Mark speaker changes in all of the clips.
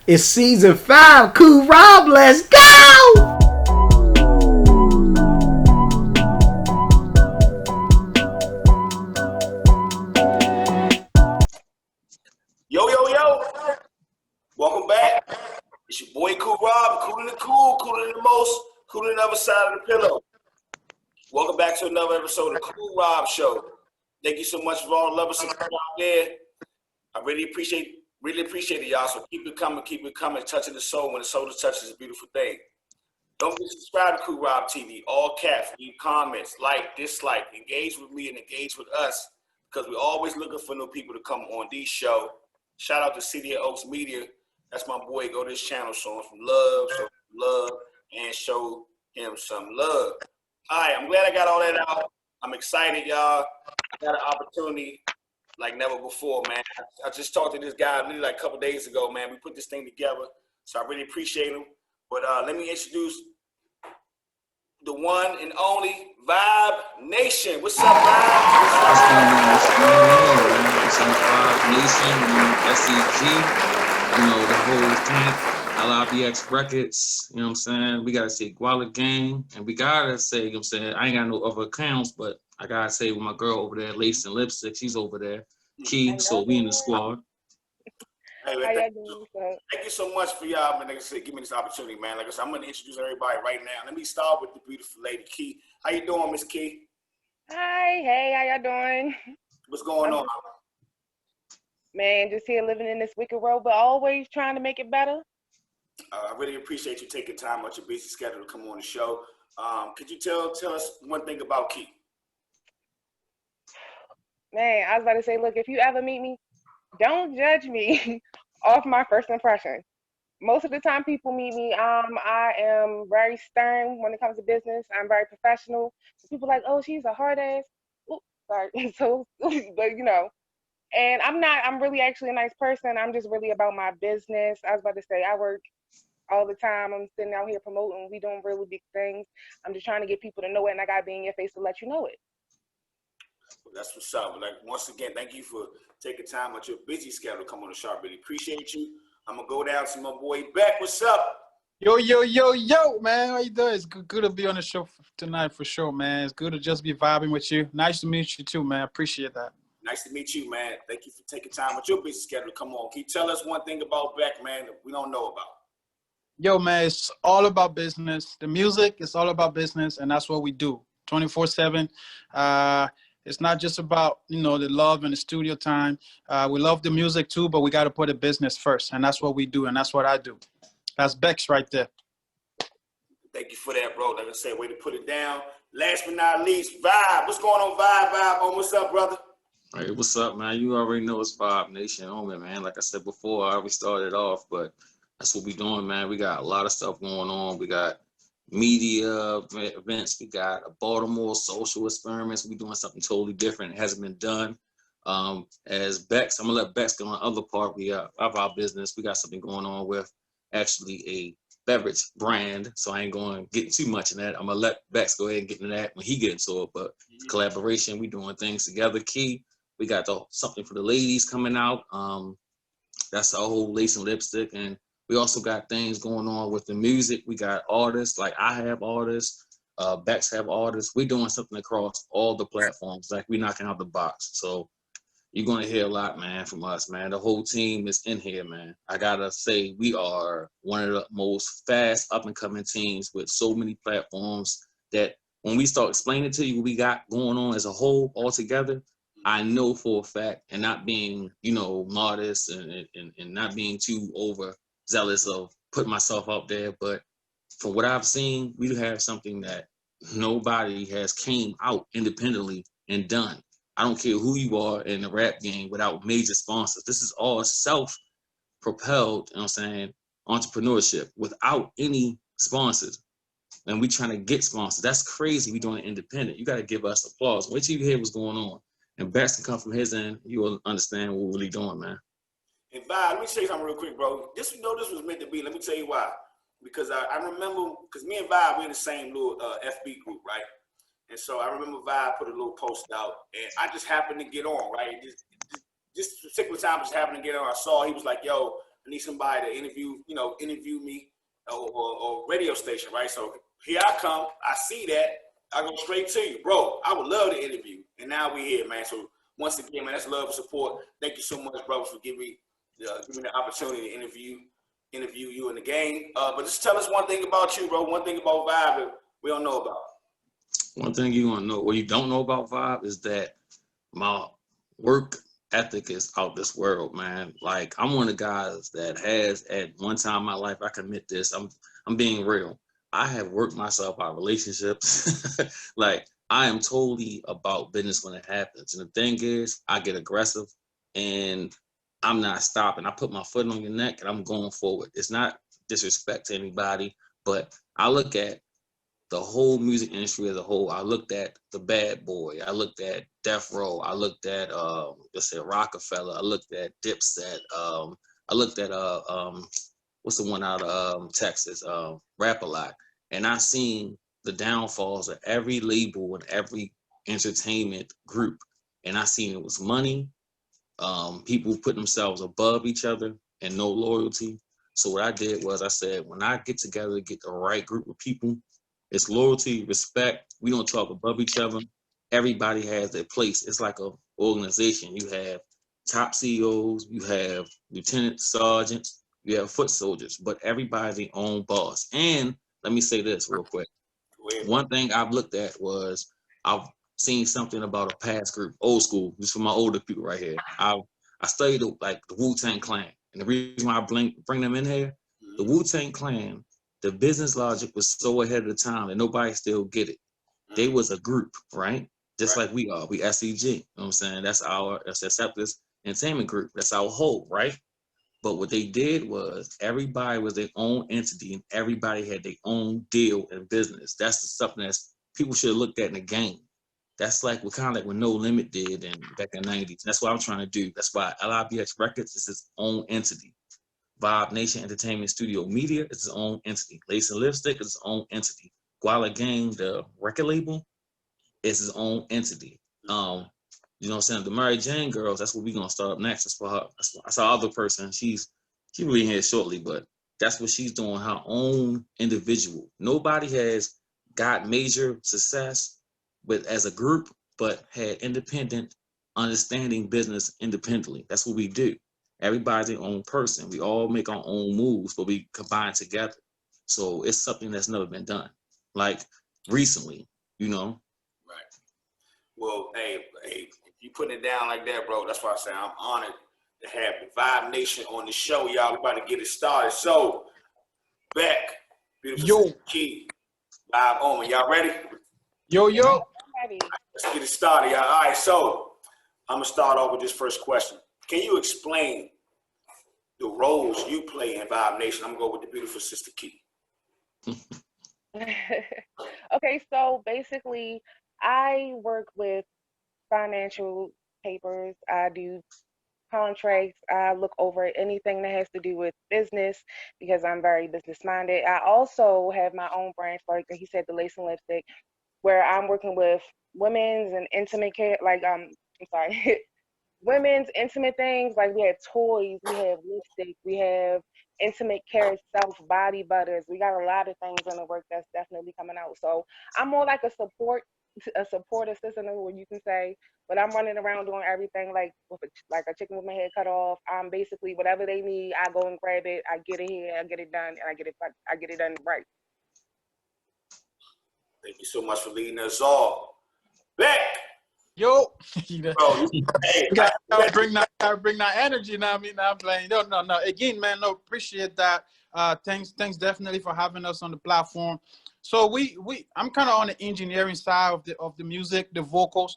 Speaker 1: It's season 5. Cool Rob, let's go!
Speaker 2: Yo, yo, yo. Welcome back. It's your boy Cool Rob, cooler than cool, cooler than the most, cooler than the other side of the pillow. Welcome back to another episode of Cool Rob Show. Thank you so much for all the love and support out there. I really appreciate it, y'all. So keep it coming, touching the soul. When the soul touches, it's a beautiful thing. Don't forget to subscribe to Cool Rob TV, all caps, leave comments, like, dislike, engage with me and engage with us because we're always looking for new people to come on this show. Shout out to City of Oaks Media. That's my boy. Go to his channel, show him some love, and show him some love. All right, I'm glad I got all that out. I'm excited, y'all. I got an opportunity like never before, man. I just talked to this guy literally like a couple days ago, man. We put this thing together, so I really appreciate him. But let me introduce the one and only Vibe Nation. What's up, Vibe?
Speaker 3: What's going on? What's going on, man? It's on Five Nation, SEG, the whole thing, LIBX Records, you know what I'm saying? We gotta say Guala Gang, and we gotta say, you know what I'm saying? I ain't got no other accounts, but I gotta say with my girl over there, Lace and Lipstick, she's over there. Key, so we in the squad.
Speaker 2: Hey, man, thank you so much for y'all, man. Like I said, give me this opportunity, man. Like I said, I'm gonna introduce everybody right now. Let me start with the beautiful lady, Key. How you doing, Miss Key?
Speaker 4: Hi, hey, how y'all doing?
Speaker 2: What's going on?
Speaker 4: Man, just here living in this wicked world, but always trying to make it better.
Speaker 2: I really appreciate you taking time out your busy schedule to come on the show. Could you tell us one thing about Key?
Speaker 4: Man, I was about to say, look, if you ever meet me, don't judge me off my first impression. Most of the time people meet me, I am very stern when it comes to business. I'm very professional. So people are like, oh, she's a hard ass. Ooh, sorry. So, but and I'm really actually a nice person. I'm just really about my business. I was about to say, I work all the time. I'm sitting out here promoting. We doing really big things. I'm just trying to get people to know it, and I got to be in your face to let you know it.
Speaker 2: That's what's up. Like, once again, thank you for taking time out your busy schedule to come on the show. I really appreciate you. I'm going to go down to my boy Beck. What's up?
Speaker 5: Yo, yo, yo, yo, man. How you doing? It's good to be on the show tonight for sure, man. It's good to just be vibing with you. Nice to meet you too, man. Appreciate that.
Speaker 2: Nice to meet you, man. Thank you for taking time with your busy schedule. Come on. Can you tell us one thing about Beck, man, that we don't know about?
Speaker 5: Yo, man, it's all about business. The music is all about business, and that's what we do 24/7. It's not just about, the love and the studio time. We love the music too, but we got to put the business first, and that's what we do, and that's what I do. That's Bex right there.
Speaker 2: Thank you for that, bro. Like I said, way to put it down. Last but not least, Vibe. What's going on, Vibe? Oh, what's up, brother?
Speaker 3: Hey, what's up, man? You already know it's Five Nation only, man. Like I said before, I already started off, but that's what we doing, man. We got a lot of stuff going on. We got media events. We got a Baltimore social experiments. We doing something totally different. It hasn't been done. As Bex, I'm gonna let Bex go on the other part of our business. We got something going on with actually a beverage brand, so I ain't going to get too much in that. I'm gonna let Bex go ahead and get into that when he gets into it. But collaboration, we doing things together. Key, we got something for the ladies coming out. That's our whole lace and lipstick, and we also got things going on with the music. We got artists, like I have artists, Bex have artists. We're doing something across all the platforms. Like we're knocking out the box. So you're going to hear a lot, man, from us, man. The whole team is in here, man. I got to say, we are one of the most fast up-and-coming teams with so many platforms that when we start explaining to you what we got going on as a whole, all together, I know for a fact, and not being, modest and not being too overzealous of putting myself out there, but from what I've seen, we have something that nobody has came out independently and done. I don't care who you are in the rap game without major sponsors. This is all self-propelled, entrepreneurship without any sponsors. And we trying to get sponsors. That's crazy. We doing it independent. You got to give us applause. Wait till you hear what's going on. And Bex can come from his end. You will understand what we're really doing, man.
Speaker 2: And Vibe, let me tell you something real quick, bro. This was meant to be. Let me tell you why. Because I remember, because me and Vibe, we're in the same little FB group, right? And so I remember Vibe put a little post out, and I just happened to get on, right? This particular time, I just happened to get on. I saw he was like, yo, I need somebody to interview me or radio station, right? So here I come. I see that. I go straight to you, bro. I would love to interview. And now we here, man. So once again, man, that's love and support. Thank you so much, bro, for giving me the opportunity to interview you in the game. But just tell us one thing about you, bro. One thing about Vibe that we don't know about.
Speaker 3: One thing you want to know, what you don't know about Vibe, is that my work ethic is out this world, man. Like, I'm one of the guys that has, at one time in my life, I can admit this, I'm being real. I have worked myself out of relationships. Like, I am totally about business when it happens. And the thing is, I get aggressive and I'm not stopping. I put my foot on your neck and I'm going forward. It's not disrespect to anybody, but I look at the whole music industry as a whole. I looked at the Bad Boy. I looked at Death Row. I looked at let's say Rockefeller. I looked at Dipset. I looked at what's the one out of Texas? Rap A Lot. And I seen the downfalls of every label and every entertainment group. And I seen it was money, people put themselves above each other, and no loyalty. So what I did was I said, when I get together to get the right group of people, it's loyalty, respect. We don't talk above each other. Everybody has their place. It's like an organization. You have top CEOs, you have lieutenant sergeants, you have foot soldiers, but everybody's their own boss. And let me say this real quick. One thing I've looked at was I've seen something about a past group, old school. This is for my older people right here. I studied like the Wu-Tang Clan. And the reason why I bring them in here, the Wu-Tang Clan, the business logic was so ahead of the time that nobody still get it. They was a group, right? Just like we are. We SEG. You know what I'm saying? That's our Acceptance Entertainment Group. That's our whole, right? But what they did was everybody was their own entity and everybody had their own deal in business. That's something that people should have looked at in the game. That's like what kind of like what No Limit did back in the 90s. That's what I'm trying to do. That's why LIBX Records is its own entity. Vibe Nation Entertainment Studio Media is its own entity. Lace and Lipstick is its own entity. Guala Gang, the record label, is its own entity. You know what I'm saying? The Mary Jane Girls, that's what we're gonna start up next. That's for her. That's our other person. She will be here shortly, but that's what she's doing, her own individual. Nobody has got major success as a group, but had independent understanding business independently. That's what we do. Everybody's their own person. We all make our own moves, but we combine together. So it's something that's never been done. Like recently, you know.
Speaker 2: Right. Well, hey, if you putting it down like that, bro, that's why I say I'm honored to have the Vibe Nation on the show. Y'all about to get it started. So, back, beautiful Key, Vibe Omen. Y'all ready?
Speaker 5: Yo.
Speaker 2: Let's get it started, y'all. All right, so I'm gonna start off with this first question. Can you explain the roles you play in Vibe Nation? I'm gonna go with the beautiful Sister Key.
Speaker 4: Okay, so basically, I work with financial papers. I do contracts. I look over anything that has to do with business because I'm very business minded. I also have my own branch, like he said, the Lace and Lipstick, where I'm working with women's and intimate care, like I'm sorry, women's intimate things. Like we have toys, we have lipstick, we have intimate care itself, body butters. We got a lot of things in the work that's definitely coming out. So I'm more like a support assistant, what you can say. But I'm running around doing everything, like like a chicken with my head cut off. I'm basically whatever they need, I go and grab it. I get it here, I get it done, and I get it done right.
Speaker 2: Thank you so much for leading us all. Back.
Speaker 5: Yo.
Speaker 2: Bro, hey,
Speaker 5: gotta bring that energy now. I mean, I'm playing. No. Again, man, appreciate that. Thanks definitely for having us on the platform. So I'm kind of on the engineering side of the music, the vocals.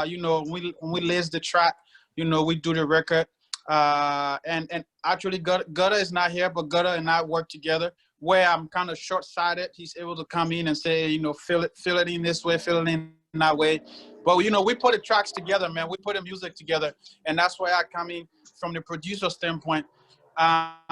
Speaker 5: You know, when we list the track, you know, we do the record. And actually Gutter is not here, but Gutter and I work together where I'm kind of short-sighted. He's able to come in and say, you know, fill it in this way, fill it in that way. But, you know, we put the tracks together, man. We put the music together. And that's why I come in from the producer standpoint. I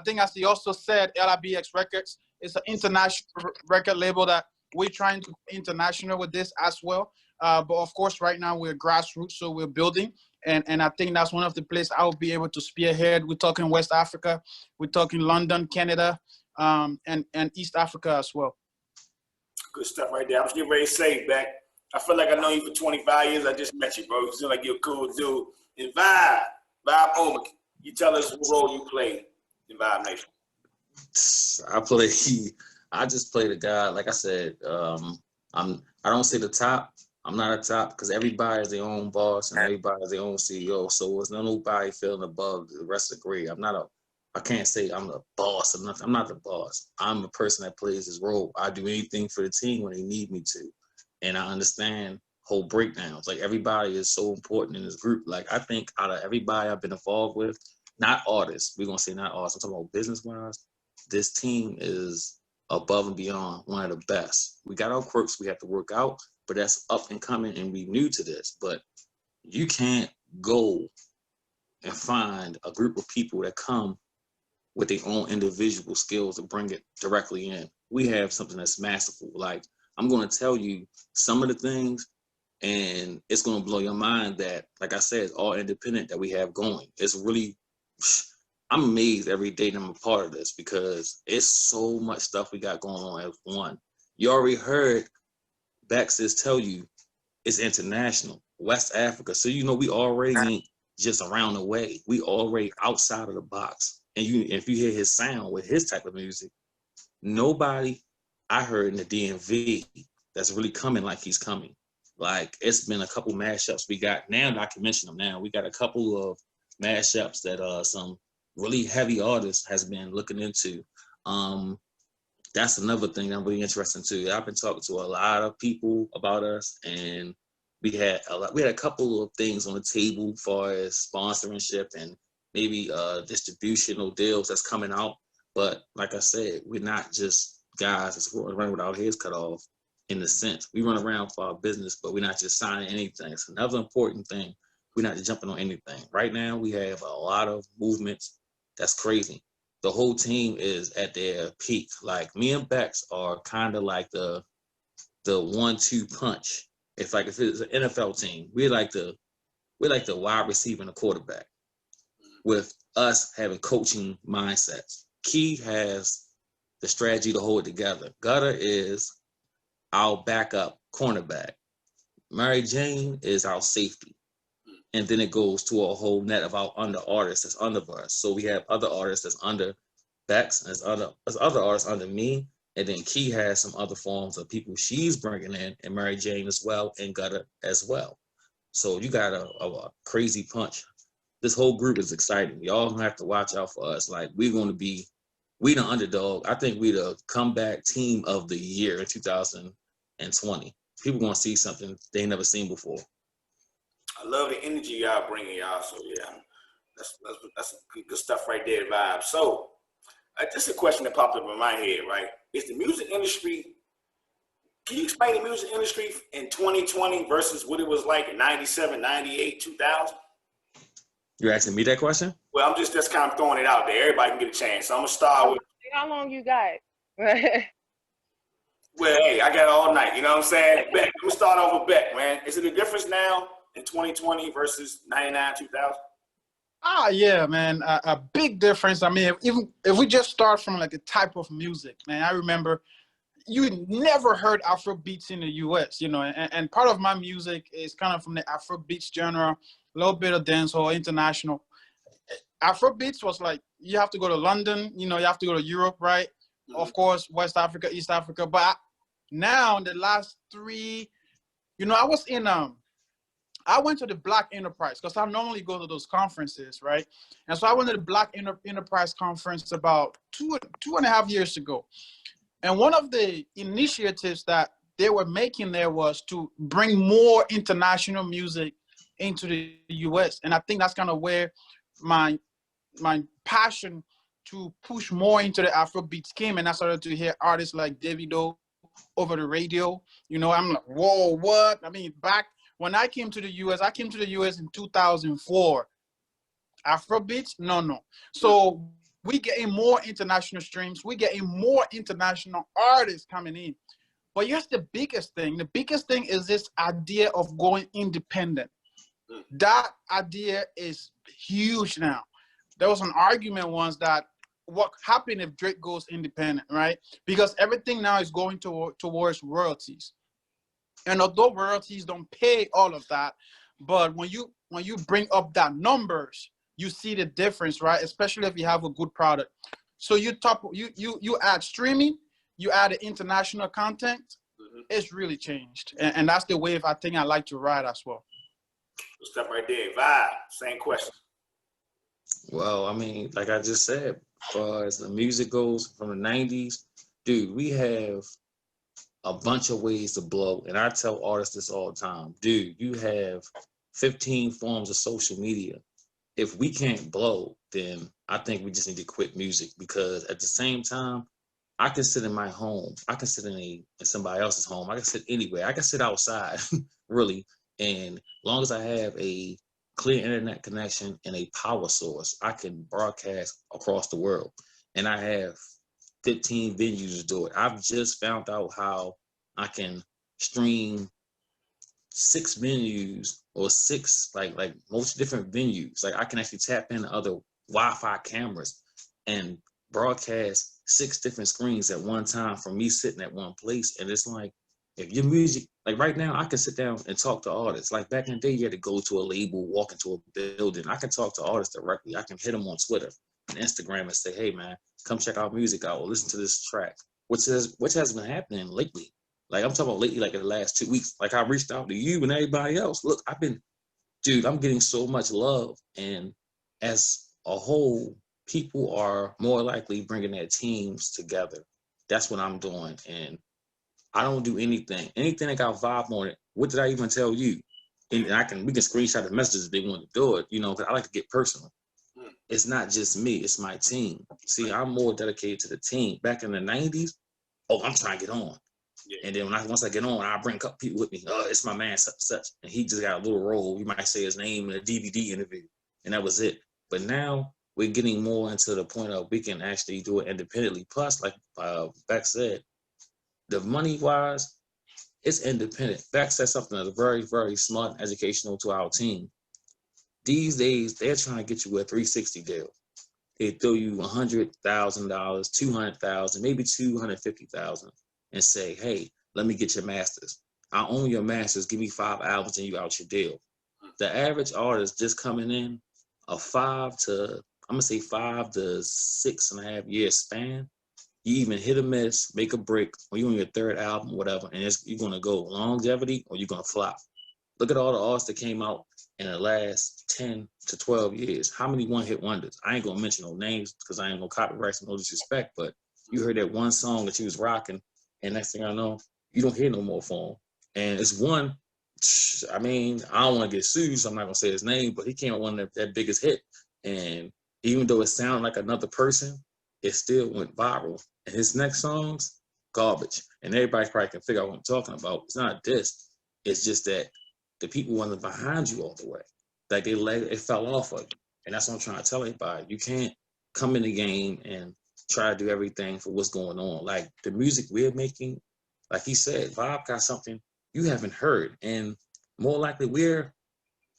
Speaker 5: think as he also said, LIBX Records is an international record label that we're trying to go international with this as well. But of course, right now we're grassroots, so we're building. And I think that's one of the places I will be able to spearhead. We're talking West Africa, we're talking London, Canada, and East Africa as well.
Speaker 2: Good stuff right there. I was getting ready to say, Beck, I feel like I know you for 25 years. I just met you, bro. You seem like you're a cool dude. And Vibe Omer, you tell us what role you play in Vibe Nation.
Speaker 3: I just play the guy. Like I said, I don't say the top. I'm not a top because everybody is their own boss and everybody is their own CEO. So there's nobody feeling above the rest of the grade. I can't say I'm the boss or nothing. I'm not the boss. I'm a person that plays his role. I do anything for the team when they need me to. And I understand whole breakdowns. Like everybody is so important in this group. Like I think out of everybody I've been involved with, not artists, we're gonna say not artists, I'm talking about business-wise, this team is above and beyond one of the best. We got our quirks we have to work out, but that's up and coming and we new to this. But you can't go and find a group of people that come with their own individual skills to bring it directly in. We have something that's masterful. Like I'm gonna tell you some of the things and it's gonna blow your mind that, like I said, it's all independent that we have going. It's really, I'm amazed every day that I'm a part of this because it's so much stuff we got going on as one. You already heard Baxis tell you it's international, West Africa. So you know we already ain't just around the way. We already outside of the box. And if you hear his sound with his type of music, nobody I heard in the DMV that's really coming like he's coming. Like it's been a couple mashups we got now. I can mention them now. We got a couple of mashups that some really heavy artists has been looking into. That's another thing I'm really interested too. I've been talking to a lot of people about us, and we had a couple of things on the table as far as sponsorship and maybe distributional deals that's coming out. But like I said, we're not just guys that's running with our heads cut off. In the sense, we run around for our business, but we're not just signing anything. It's another important thing. We're not just jumping on anything. Right now, we have a lot of movements. That's crazy. The whole team is at their peak. Like me and Bex are kind of like the 1-2 punch. If it's an NFL team, we're like the wide receiver and the quarterback. With us having coaching mindsets, Key has the strategy to hold it together. Gutter is our backup cornerback. Mary Jane is our safety. And then it goes to a whole net of our under artists that's under us. So we have other artists that's under Bex, there's other artists under me, and then Key has some other forms of people she's bringing in, and Mary Jane as well, and Gutter as well. So you got a crazy punch. This whole group is exciting. Y'all gonna have to watch out for us. Like we the underdog. I think we the comeback team of the year in 2020. People gonna see something they ain't never seen before.
Speaker 2: I love the energy y'all bringing, y'all. So yeah, that's good stuff right there, Vibe. So just a question that popped up in my head, right? Is the music industry? Can you explain the music industry in 2020 versus what it was like in 97, 98, 2000?
Speaker 3: You're asking me that question?
Speaker 2: Well, I'm just kind of throwing it out there. Everybody can get a chance. So I'm gonna start with.
Speaker 4: How long you got?
Speaker 2: Well, hey, I got all night. You know what I'm saying? Beck, I'm gonna start off with Beck, man. Is it a difference now in 2020 versus 99, 2000?
Speaker 5: Yeah, man, a big difference. I mean, even if we just start from like a type of music, man, I remember you never heard Afro beats in the US, you know, and part of my music is kind of from the Afro beats genre, a little bit of dancehall, international. Afro beats was like, you have to go to London, you know, you have to go to Europe, right? Mm-hmm. Of course, West Africa, East Africa. But now, in the last 3, you know, I went to the Black Enterprise because I normally go to those conferences, right? And so I went to the Black Enterprise conference about two and a half years ago. And one of the initiatives that they were making there was to bring more international music into the US. And I think that's kind of where my passion to push more into the Afrobeats came. And I started to hear artists like Davido over the radio. You know, I'm like, whoa, what? I mean, back when I came to the US in 2004. Afrobeats? No. So we getting more international streams. We getting more international artists coming in. But here's the biggest thing. The biggest thing is this idea of going independent. That idea is huge now. There was an argument once that what happened if Drake goes independent, right? Because everything now is going towards royalties. And although royalties don't pay all of that, but when you bring up that numbers, you see the difference, right? Especially if you have a good product. So you add streaming, you add the international content, it's really changed. And that's the wave I think I like to ride as well.
Speaker 2: Step right there. Vibe, same question.
Speaker 3: Well, I mean, like I just said, as far as the music goes from the 90s, dude, we have a bunch of ways to blow. And I tell artists this all the time, dude, you have 15 forms of social media. If we can't blow, then I think we just need to quit music, because at the same time, I can sit in my home. I can sit in somebody else's home. I can sit anywhere. I can sit outside, really. And as long as I have a clear internet connection and a power source, I can broadcast across the world. And I have 15 venues to do it. I've just found out how I can stream 6 venues or 6 like most different venues. Like I can actually tap into other Wi-Fi cameras and broadcast 6 different screens at one time from me sitting at one place. And it's like, if your music, like right now, I can sit down and talk to artists. Like back in the day, you had to go to a label, walk into a building. I can talk to artists directly. I can hit them on Twitter and Instagram and say, hey man, come check our music out or listen to this track, which has been happening lately. Like I'm talking about lately, like in the last 2 weeks, like I reached out to you and everybody else. Look, I'm getting so much love. And as a whole, people are more likely bringing their teams together. That's what I'm doing. And I don't do anything that got vibe on it. What did I even tell you? And we can screenshot the messages if they want to do it, because I like to get personal. It's not just me, it's my team. See, I'm more dedicated to the team. Back in the 90s, I'm trying to get on. Yeah. And then once I get on, I bring a couple people with me. It's my man such. And he just got a little role. You might say his name in a DVD interview. And that was it. But now we're getting more into the point of we can actually do it independently. Plus, like Beck said, the money-wise, it's independent. Beck said something that's very, very smart and educational to our team. These days, they're trying to get you a 360 deal. They throw you $100,000, $200,000, maybe $250,000, and say, "Hey, let me get your masters. I own your masters. Give me 5 albums, and you out your deal." The average artist just coming in a 5 to 6.5 year span. You even hit or miss, make a break, or you on your 3rd album, whatever, and you're gonna go longevity or you're gonna flop. Look at all the artists that came out in the last 10 to 12 years. How many one-hit wonders? I ain't gonna mention no names because I ain't gonna copyright, no disrespect, but you heard that one song that you was rocking, and next thing I know, you don't hear no more from him. And it's one, I mean, I don't want to get sued, so I'm not gonna say his name, but he came out one of that biggest hit. And even though it sounded like another person, it still went viral. And his next songs, garbage. And everybody probably can figure out what I'm talking about. It's not this. It's just that the people wasn't behind you all the way. Like it fell off of you. And that's what I'm trying to tell everybody. You can't come in the game and try to do everything for what's going on. Like the music we're making, like he said, Bob got something you haven't heard. And more likely we're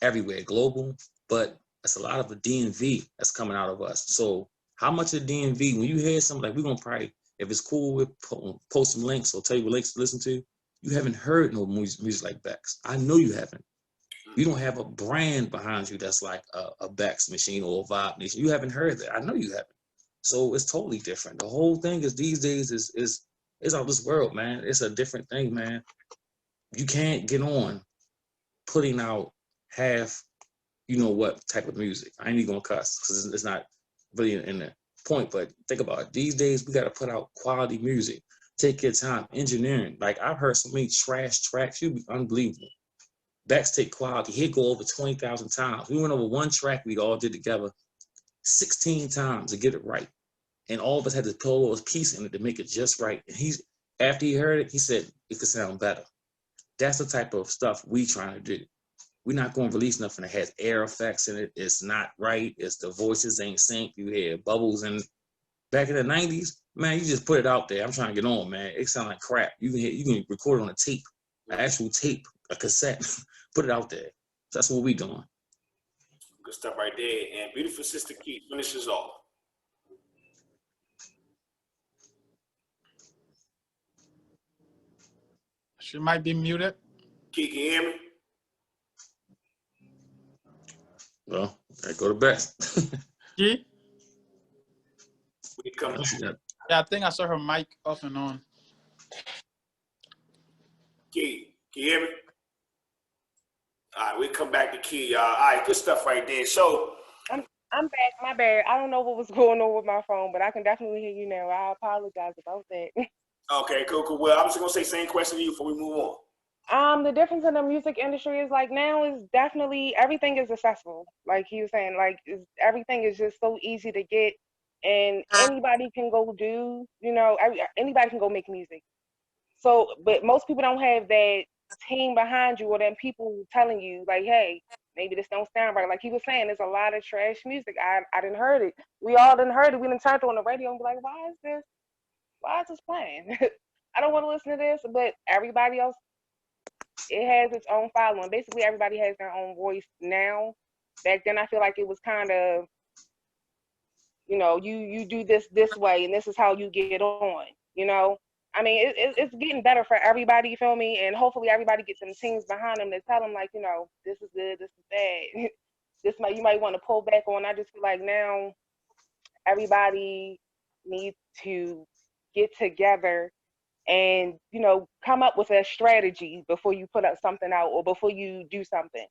Speaker 3: everywhere, global, but it's a lot of the DMV that's coming out of us. So how much of DMV, when you hear something, like we're going to probably, if it's cool, we'll post some links or tell you what links to listen to. You haven't heard no music like Beck's. I know you haven't. You don't have a brand behind you that's like a Beck's machine or a Vibe Nation. You haven't heard that. I know you haven't. So it's totally different. The whole thing is these days is out of this world, man. It's a different thing, man. You can't get on putting out half, you know what type of music. I ain't even gonna cuss because it's not really in the point, but think about it. These days we gotta put out quality music. Take your time. Engineering. Like I've heard so many trash tracks, you'd be unbelievable. Beck's take quality. He'd go over 20,000 times. We went over one track we all did together 16 times to get it right. And all of us had to pull a little piece in it to make it just right. And after he heard it, he said it could sound better. That's the type of stuff we trying to do. We're not going to release nothing that has air effects in it. It's not right. It's the voices ain't synced. You hear bubbles. And back in the 90s, man, you just put it out there. I'm trying to get on, man. It sound like crap. You can record it on a tape, an actual tape, a cassette, put it out there. That's what we doing.
Speaker 2: Good stuff right there. And beautiful sister Key finishes off.
Speaker 5: She might be muted.
Speaker 2: Key, can you hear me?
Speaker 3: Well, I go to best.
Speaker 5: Key?
Speaker 2: We come back.
Speaker 5: Yeah, I think I saw her mic off and on.
Speaker 2: Key, can you hear me? All right, we come back to Key. All right, good stuff right there. So
Speaker 4: I'm back. My bad. I don't know what was going on with my phone, but I can definitely hear you now. I apologize about that.
Speaker 2: okay, cool. Well, I'm just gonna say same question to you before we move on.
Speaker 4: The difference in the music industry is like now is definitely everything is accessible. Like he was saying, like everything is just so easy to get, and anybody can go do. Anybody can go make music. So, but most people don't have that team behind you or then people telling you like, hey, maybe this don't sound right. Like he was saying, there's a lot of trash music. I didn't heard it. We all didn't heard it. We didn't turn it on the radio and be like, why is this playing? I don't want to listen to this, but everybody else, it has its own following. Basically, everybody has their own voice now. Back then, I feel like it was kind of, you do this way, and this is how you get on. I mean, it's getting better for everybody. You feel me? And hopefully, everybody gets some teams behind them that tell them like, this is good, this is bad. You might want to pull back on. I just feel like now everybody needs to get together and come up with a strategy before you put up something out or before you do something.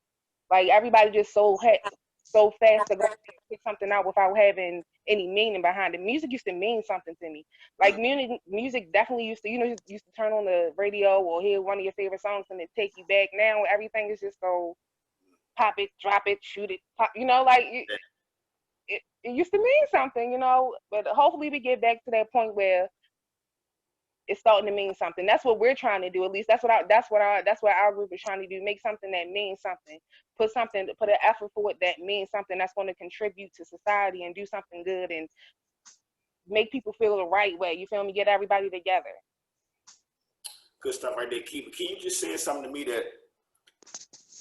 Speaker 4: Like everybody just so fast to go pick something out without having any meaning behind it. Music used to mean something to me. Like music definitely used to, used to turn on the radio or hear one of your favorite songs and it take you back. Now everything is just so pop it, drop it, shoot it, pop, it used to mean something, but hopefully we get back to that point where it's starting to mean something. That's what we're trying to do. At least that's what our group is trying to do. Make something that means something. Put an effort for it that means something that's going to contribute to society and do something good and make people feel the right way. You feel me? Get everybody together.
Speaker 2: Good stuff right there. Can you just say something to me that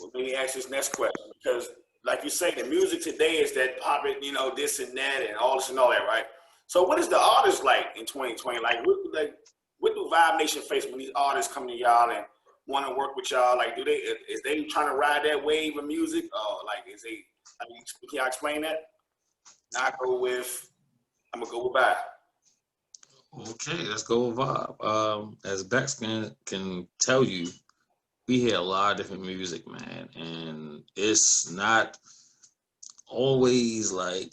Speaker 2: will make me ask this next question? Because like you say, the music today is that pop it, this and that and all this and all that, right? So what is the artist like in 2020? What do Vibe Nation face when these artists come to y'all and want to work with y'all? Like, is they trying to ride that wave of music? Or can y'all explain that? Now I'm gonna go with Vibe.
Speaker 3: Okay, let's go with Vibe. As Bex can tell you, we hear a lot of different music, man, and it's not always like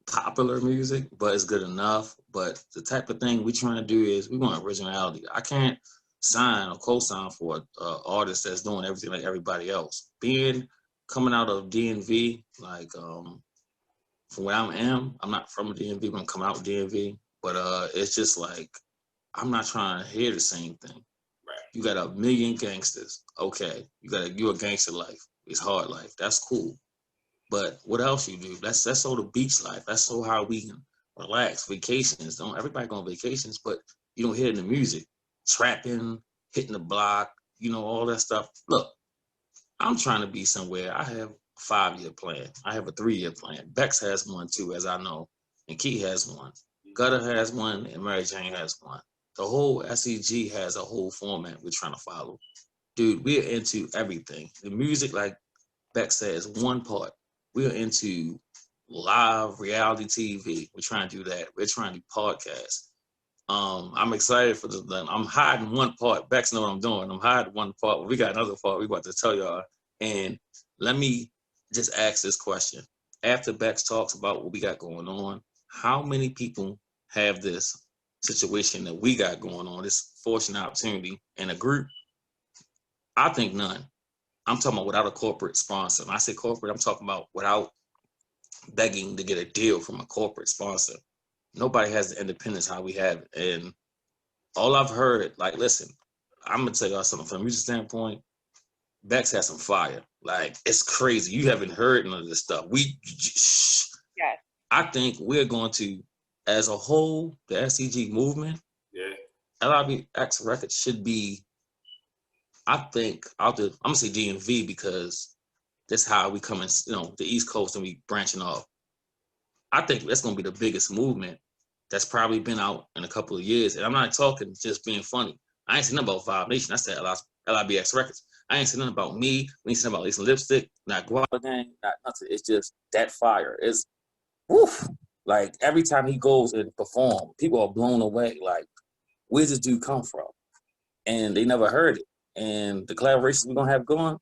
Speaker 3: popular music, but it's good enough. But the type of thing we trying to do is we want originality. I can't sign or co-sign for an artist that's doing everything like everybody else. Coming out of DMV, like from where I'm not from DMV, but I'm coming out of DMV. But it's just like I'm not trying to hear the same thing.
Speaker 2: Right.
Speaker 3: You got a million gangsters. Okay, you a gangster life. It's hard life. That's cool. But what else you do? That's so the beach life. That's so how we can relax. Vacations. Don't everybody go on vacations, but you don't hear it in the music. Trapping, hitting the block, all that stuff. Look, I'm trying to be somewhere. I have a 5-year plan. I have a 3-year plan. Bex has one too, as I know, and Key has one. Gutter has one, and Mary Jane has one. The whole SEG has a whole format we're trying to follow. Dude, we're into everything. The music, like Bex said, is one part. We're into live reality TV. We're trying to do that. We're trying to do podcasts. I'm excited for I'm hiding one part. Bex know what I'm doing. I'm hiding one part. We got another part we about to tell y'all. And let me just ask this question. After Bex talks about what we got going on, how many people have this situation that we got going on, this fortunate opportunity in a group? I think none. I'm talking about without a corporate sponsor. When I say corporate, I'm talking about without begging to get a deal from a corporate sponsor. Nobody has the independence how we have it. And all I've heard, like, listen, I'm going to tell y'all something from a music standpoint. Bex has some fire. Like, it's crazy. You haven't heard none of this stuff.
Speaker 4: Yes.
Speaker 3: I think we're going to, as a whole, the SCG movement, LIBX Records should be, I think, I'm going to say DMV because That's how we coming, the East Coast, and we branching off. I think that's gonna be the biggest movement that's probably been out in a couple of years. And I'm not talking just being funny. I ain't seen nothing about Vibe Nation. I said LIBX Records. I ain't seen nothing about me. We ain't seen nothing about Lisa Lipstick, not Guava Gang, not nothing. It's just that fire. It's woof. Like every time he goes and perform, people are blown away. Like, where's this dude come from? And they never heard it. And the collaborations we're gonna have going,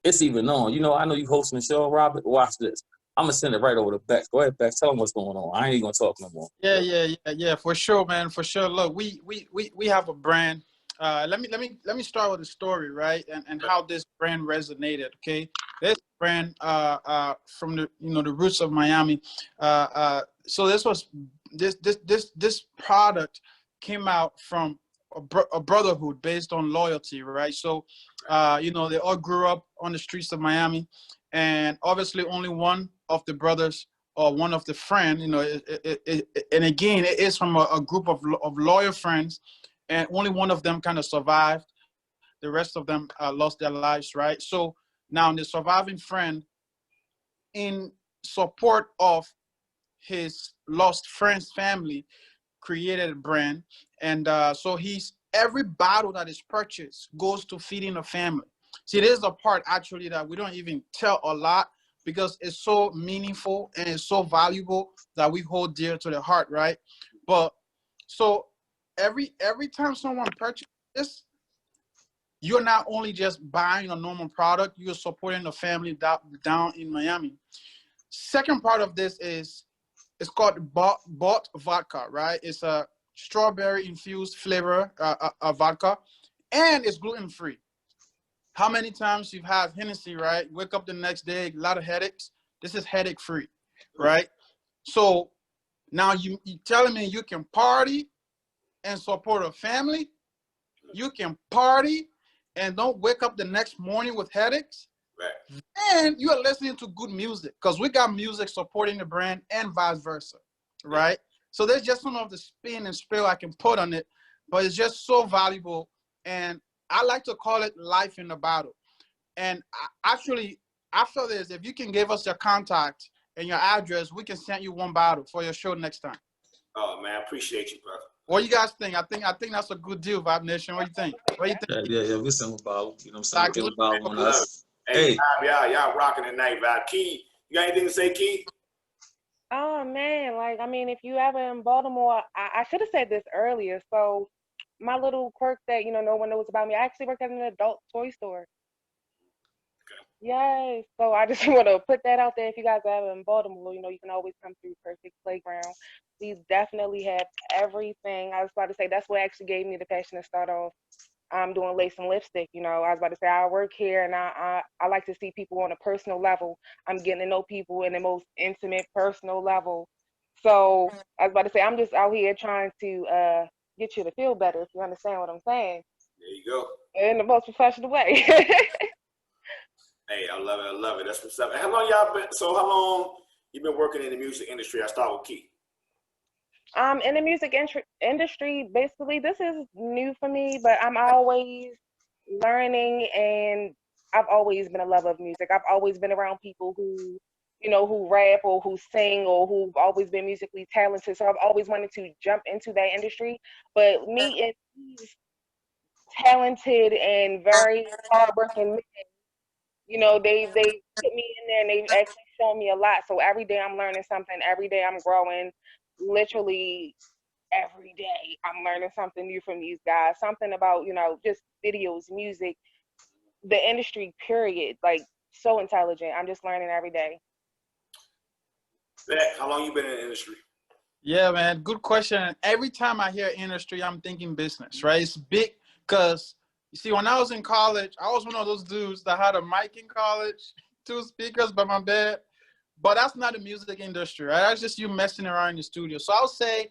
Speaker 3: it's even on. I know you hosting the show, Robert. Watch this. I'm gonna send it right over to Bex. Go ahead, Bex. Tell them what's going on. I ain't even gonna talk no more.
Speaker 5: Yeah, for sure, man, for sure. Look, we have a brand. Let me start with the story, right, and how this brand resonated. Okay, this brand from the the roots of Miami. So this product came out from a brotherhood based on loyalty, right? So they all grew up on the streets of Miami, and obviously only one of the brothers or one of the friends, and again, it is from a group of loyal friends, and only one of them kind of survived. The rest of them lost their lives, right? So now the surviving friend, in support of his lost friend's family, created a brand, and so every bottle that is purchased goes to feeding the family. See, this is the part actually that we don't even tell a lot, because it's so meaningful and it's so valuable that we hold dear to the heart, right? But so every time someone purchases this, you're not only just buying a normal product, you're supporting the family down in Miami. Second part of this is, it's called bought vodka, right? It's a strawberry infused flavor vodka, and it's gluten free. How many times you've had Hennessy, right? Wake up the next day, a lot of headaches. This is headache free, right? So now you telling me you can party and support a family? You can party and don't wake up the next morning with headaches? Right. And you are listening to good music, because we got music supporting the brand and vice versa, right? So there's just some of the spin and spill I can put on it, but it's just so valuable. And I like to call it life in a bottle. And actually, after this, if you can give us your contact and your address, we can send you one bottle for your show next time.
Speaker 2: Oh man, I appreciate you, brother.
Speaker 5: What do you guys think? I think that's a good deal, Vibe Nation. What do you think?
Speaker 3: Yeah, we send a bottle. You know what I'm saying? Get a bottle on us.
Speaker 2: Hey, y'all rocking tonight, Vibe. Key, you got anything to say, Key?
Speaker 4: Oh man, if you ever in Baltimore, I should have said this earlier. So my little quirk that no one knows about me, I actually work at an adult toy store. Okay. Yay! So I just want to put that out there. If you guys are ever in Baltimore, you can always come through Perfect Playground. We definitely have everything. I was about to say that's what actually gave me the passion to start off. I'm doing lace and lipstick. I was about to say I work here, and I like to see people on a personal level. I'm getting to know people in the most intimate, personal level. So I was about to say I'm just out here trying to get you to feel better, if you understand what I'm saying.
Speaker 2: There you go.
Speaker 4: In the most professional way.
Speaker 2: Hey, I love it. I love it. That's what's up. How long you been working in the music industry? I start with Key.
Speaker 4: In the music industry, basically, this is new for me, but I'm always learning, and I've always been a lover of music. I've always been around people who, who rap or who sing or who've always been musically talented. So I've always wanted to jump into that industry. But me and these talented and very hardworking men, they put me in there and they've actually shown me a lot. So every day I'm learning something. Every day I'm growing. Literally every day I'm learning something new from these guys. Something about, just videos, music, the industry, period. Like, so intelligent. I'm just learning every day.
Speaker 2: How long you been in the industry?
Speaker 5: Yeah, man, good question. Every time I hear industry, I'm thinking business, right? It's big, because you see, when I was in college, I was one of those dudes that had a mic in college, 2 speakers by my bed. But that's not the music industry, right? That's just you messing around in the studio. So I'll say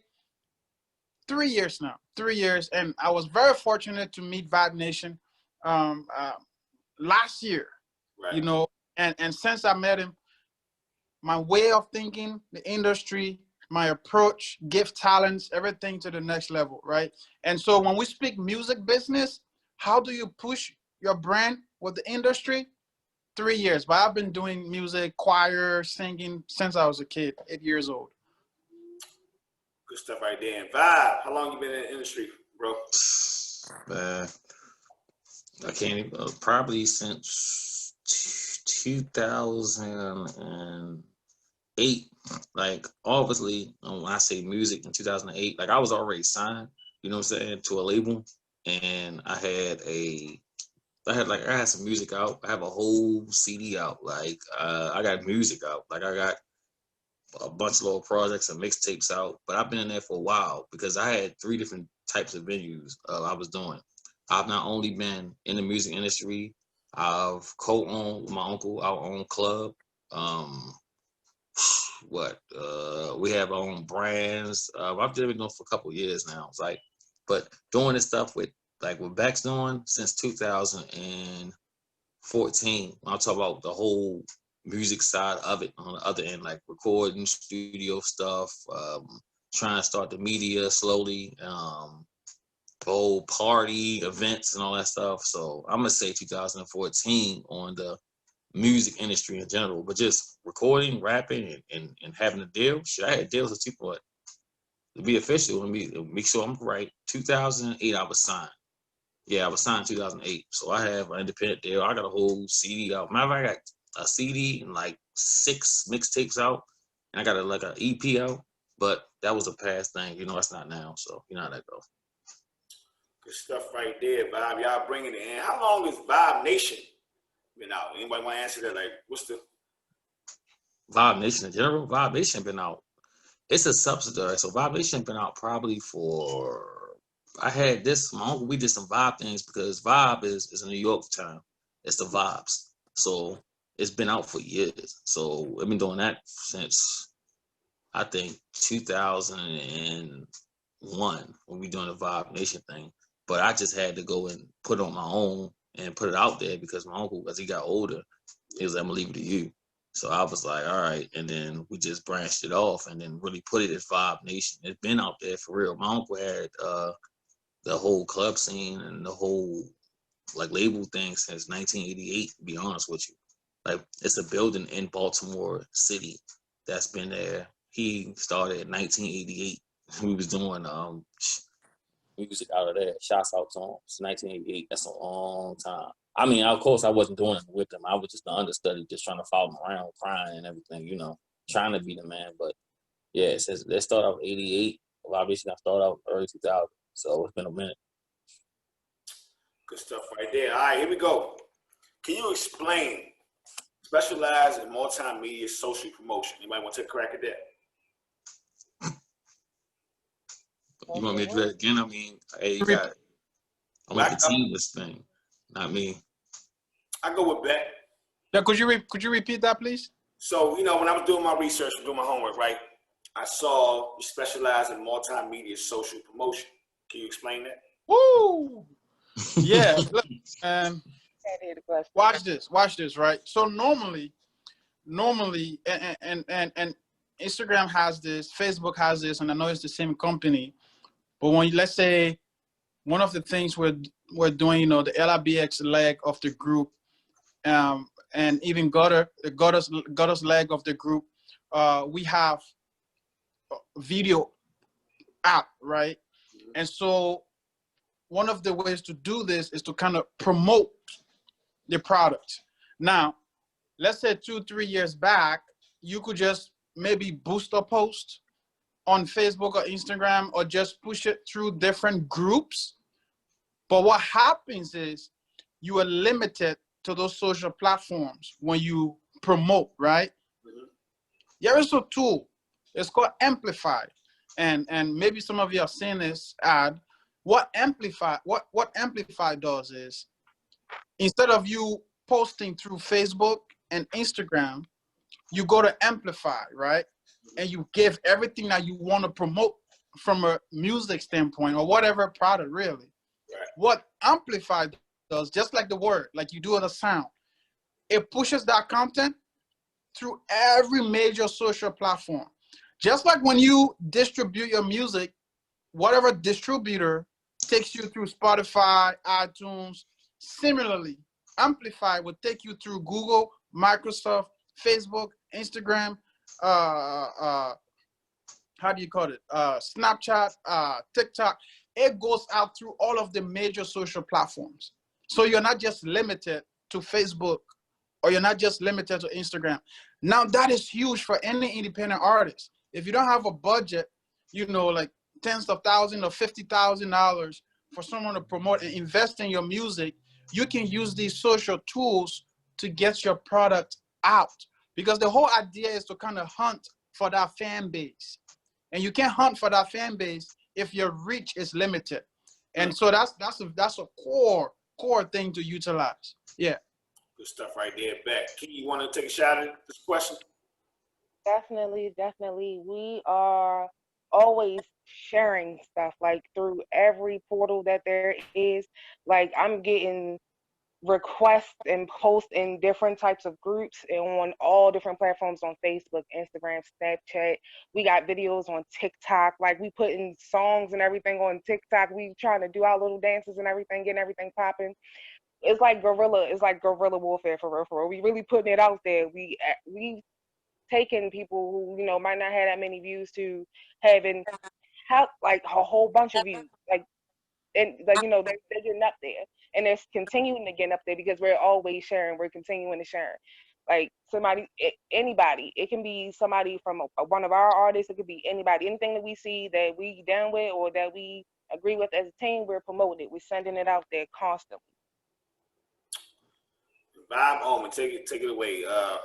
Speaker 5: 3 years now, 3 years. And I was very fortunate to meet Vibe Nation last year, right. And since I met him, my way of thinking, the industry, my approach, gift talents, everything to the next level, right? And so when we speak music business, how do you push your brand with the industry? 3 years, but I've been doing music, choir, singing since I was a kid, 8 years old.
Speaker 2: Good stuff right there. And Vibe, how long you been in the industry, bro?
Speaker 3: Man, I can't even, probably since 2008. Like, obviously, when I say music in 2008, like I was already signed, you know what I'm saying, to a label, and I had some music out. I have a whole CD out. Like, I got music out. Like, I got a bunch of little projects and mixtapes out. But I've been in there for a while because I had 3 different types of venues I was doing. I've not only been in the music industry, I've co-owned with my uncle our own club. We have our own brands. I've been doing for a couple of years now. It's like, but doing this stuff with what Beck's doing since 2014. I'll talk about the whole music side of it on the other end, like recording, studio stuff, trying to start the media slowly, whole party events and all that stuff. So I'm gonna say 2014 on the music industry in general, but just recording, rapping, and having a deal. Shit, I had deals with people, but to be official and make sure I'm right. 2008, I was signed. Yeah, I was signed in 2008. So I have an independent deal. I got a whole CD out. Matter of fact, I got a CD and like 6 mixtapes out, and I got an EP out. But that was a past thing, you know. That's not now. So you know how that goes.
Speaker 2: Good stuff right there, Vibe. Y'all bringing it in. How long has Vibe Nation been out? Anybody want to answer that? Like, what's the
Speaker 3: Vibe Nation in general? Vibe Nation been out. It's a subsidiary. So Vibe Nation been out probably for. I had this. My uncle. We did some Vibe things because Vibe is a New York term. It's the vibes. So it's been out for years. So I've been doing that since I think 2001 when we doing the Vibe Nation thing. But I just had to go and put it on my own and put it out there because my uncle, as he got older, he was like, I'm gonna leave it to you. So I was like, all right. And then we just branched it off and then really put it as Vibe Nation. It's been out there for real. My uncle had the whole club scene and the whole label thing since 1988, to be honest with you. Like, it's a building in Baltimore City that's been there. He started in 1988. We was doing music out of there. Shouts out to him. It's 1988. That's a long time. I mean, of course, I wasn't doing it with them. I was just the understudy, just trying to follow him around, crying and everything, you know, trying to be the man. But yeah, it says they started out 88. Obviously, I started out early 2000. So it's been a minute.
Speaker 2: good stuff right there? All right, here we go. Can you explain specialize in multimedia social promotion? Anybody want to take a crack at that?
Speaker 3: You want me to do that again? I mean, hey, you got it. I want the team this thing, not me.
Speaker 2: I go with Beck.
Speaker 5: Yeah, could you repeat that, please?
Speaker 2: So, you know, when I was doing my research and doing my homework, right, I saw you specialize in multimedia social promotion. Can you explain that?
Speaker 5: Woo! Yeah. Look, watch this, right? So normally, and Instagram has this, Facebook has this, and I know it's the same company. But when let's say one of the things we're doing, you know, the LIBX leg of the group, and even Gutter's leg of the group, we have video app, right? And so one of the ways to do this is to kind of promote the product. Now, let's say 2-3 years back, you could just maybe boost a post on Facebook or Instagram or just push it through different groups. But what happens is you are limited to those social platforms when you promote, right? There is a tool. It's called Amplify. And maybe some of you have seen this ad. What Amplify does is, instead of you posting through Facebook and Instagram, you go to Amplify, right? And you give everything that you want to promote from a music standpoint or whatever product, really. Right. What Amplify does, just like the word, like you do with a sound, it pushes that content through every major social platform. Just like when you distribute your music, whatever distributor takes you through Spotify, iTunes, similarly, Amplify will take you through Google, Microsoft, Facebook, Instagram, how do you call it? Snapchat, TikTok. It goes out through all of the major social platforms. So you're not just limited to Facebook, or you're not just limited to Instagram. Now that is huge for any independent artist. If you don't have a budget, like tens of thousands or $50,000 for someone to promote and invest in your music, you can use these social tools to get your product out. Because the whole idea is to kind of hunt for that fan base. And you can't hunt for that fan base if your reach is limited. And so that's a core thing to utilize. Yeah.
Speaker 2: Good stuff right there. Beck, Key, you want to take a shot at this question?
Speaker 4: Definitely. We are always sharing stuff, like through every portal that there is. Like, I'm getting requests and posts in different types of groups and on all different platforms, on Facebook, Instagram, Snapchat. We got videos on TikTok. Like, we putting songs and everything on TikTok. We trying to do our little dances and everything, getting everything popping. It's like guerrilla warfare, for real. We really putting it out there. We taking people who might not have that many views to having like a whole bunch of views, they're getting up there, and it's continuing to get up there because we're always sharing. We're continuing to share. Like, anybody. It can be somebody from one of our artists. It could be anybody. Anything that we see that we down with or that we agree with as a team, we're promoting it. We're sending it out there constantly.
Speaker 2: Bob Omen, take it away.
Speaker 3: All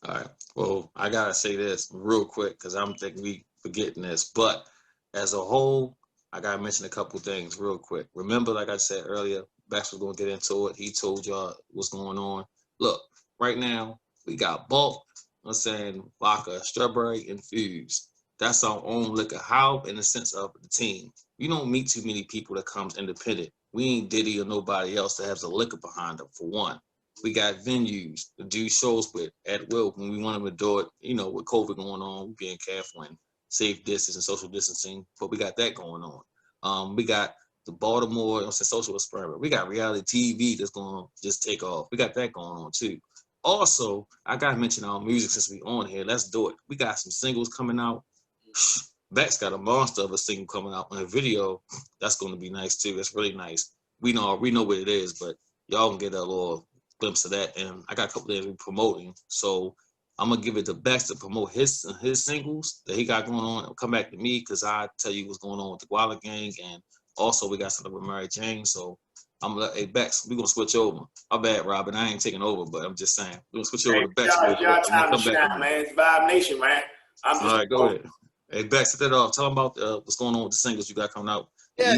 Speaker 3: right. Well, I gotta say this real quick because I'm thinking we forgetting this. But as a whole, I gotta mention a couple things real quick. Remember, like I said earlier, Bex was gonna get into it. He told y'all what's going on. Look, right now we got bulk. I'm saying vodka, strawberry infused. That's our own liquor. How, in the sense of the team, you don't meet too many people that comes independent. We ain't Diddy or nobody else that has a liquor behind them, for one. We got venues to do shows with at will when we want them to do it, with COVID going on, we being careful and safe distance and social distancing, but we got that going on. We got the Baltimore social experiment. We got reality TV that's going to just take off. We got that going on too. Also, I got to mention our music since we on here. Let's do it. We got some singles coming out. Beck's got a monster of a single coming out on a video. That's going to be nice too. It's really nice. We know what it is, but y'all can get a little glimpse of that. And I got a couple of promoting, so I'm gonna give it to Bex to promote his singles that he got going on. Come back to me because I tell you what's going on with the Guala Gang, and also we got something with Mary Jane. So I'm gonna let Bex. We gonna switch over. My bad, Robin. I ain't taking over, but I'm just saying we're gonna switch over to Bex.
Speaker 2: Y'all time to shine, man. It's Vibe Nation, man.
Speaker 3: All right, go ahead. Hey, Bex, set that off. Tell them about what's going on with the singles you got coming out.
Speaker 5: Yeah,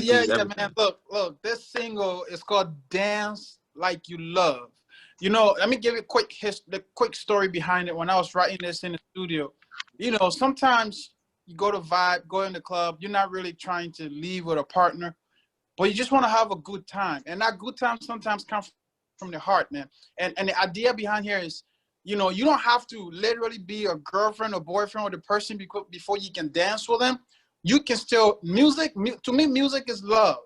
Speaker 5: man. Look. This single is called "Dance Like You Love." Let me give you the quick story behind it. When I was writing this in the studio, sometimes you go to vibe, go in the club. You're not really trying to leave with a partner, but you just want to have a good time. And that good time sometimes comes from the heart, man. And the idea behind here is, you don't have to literally be a girlfriend or boyfriend with the person before you can dance with them. You can still, to me, music is love.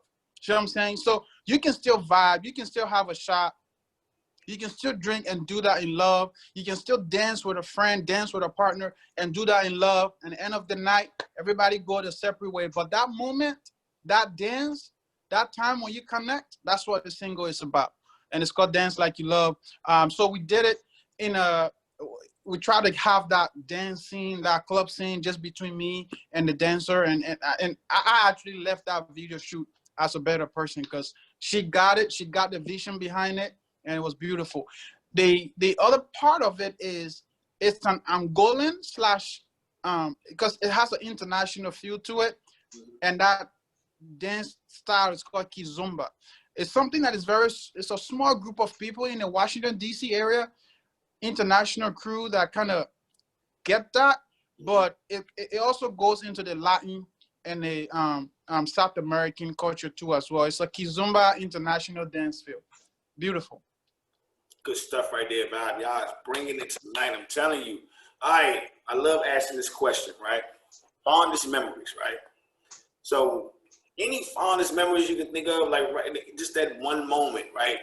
Speaker 5: You know what I'm saying? So you can still vibe. You can still have a shot. You can still drink and do that in love. You can still dance with a friend, dance with a partner, and do that in love. And at the end of the night, everybody go their separate way. But that moment, that dance, that time when you connect, that's what the single is about. And it's called Dance Like You Love. So we did it we try to have that dance scene, that club scene just between me and the dancer. And I actually left that video shoot as a better person because she got it. She got the vision behind it. And it was beautiful. The other part of it is it's an Angolan / because it has an international feel to it, and that dance style is called Kizomba. It's something that it's a small group of people in the Washington D.C. area, international crew that kind of get that, but it also goes into the Latin and the South American culture too as well. It's a Kizomba international dance feel. Beautiful.
Speaker 2: Good stuff right there, Bob. Y'all is bringing it tonight. I'm telling you. All right. I love asking this question, right? Fondest memories, right? So Any fondest memories you can think of, like right, just that one moment, right?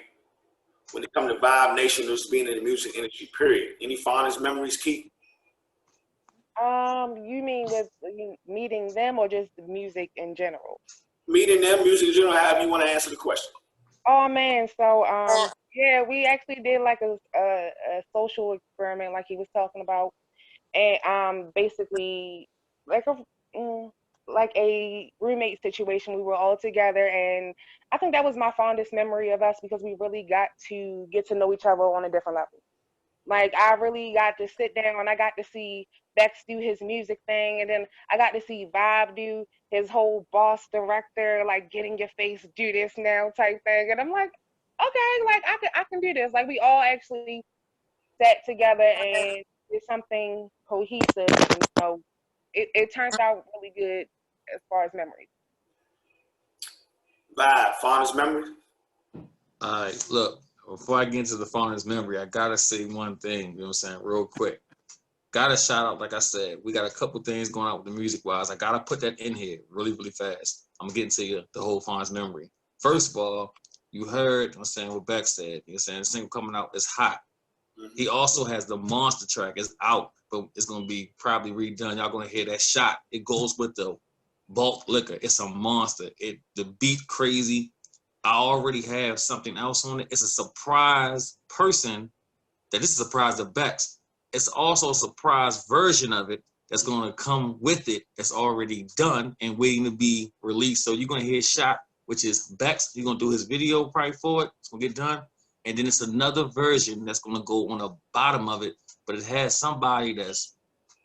Speaker 2: When it comes to Vibe Nation, just being in the music industry, period. Any fondest memories, Keith?
Speaker 4: You mean with meeting them or just the music in general?
Speaker 2: Meeting them, music in general, however you want to answer the question.
Speaker 4: Oh man, so yeah, we actually did like a social experiment, like he was talking about, and basically like a like a roommate situation. We were all together, and I think that was my fondest memory of us because we really got to get to know each other on a different level. Like I really got to sit down and I got to see Bex do his music thing, and then I got to see Vibe do his whole boss director, like get in your face, do this now type thing. And I'm like, okay, like I can do this. Like we all actually sat together and did something cohesive, and so it turned out really good as far as memories.
Speaker 2: Vibe, fondest memory?
Speaker 3: All right, look, before I get into the fondest memory, I gotta say one thing, you know what I'm saying, real quick. Gotta shout out, like I said, we got a couple things going on with the music wise. I gotta put that in here really, really fast. I'm getting to you the whole fondest memory. First of all, you heard, I'm saying what Beck said, you know what I'm saying, the single coming out is hot. He also has the monster track. It's out, but it's gonna be probably redone. Y'all gonna hear that shot. It goes with the bulk liquor. It's a monster. The beat crazy. I already have something else on it. It's a surprise person that this is a surprise to Bex. It's also a surprise version of it that's gonna come with it that's already done and waiting to be released. So you're gonna hear shot, which is Bex. He's gonna do his video probably for it. It's gonna get done. And then it's another version that's gonna go on the bottom of it, but it has somebody that's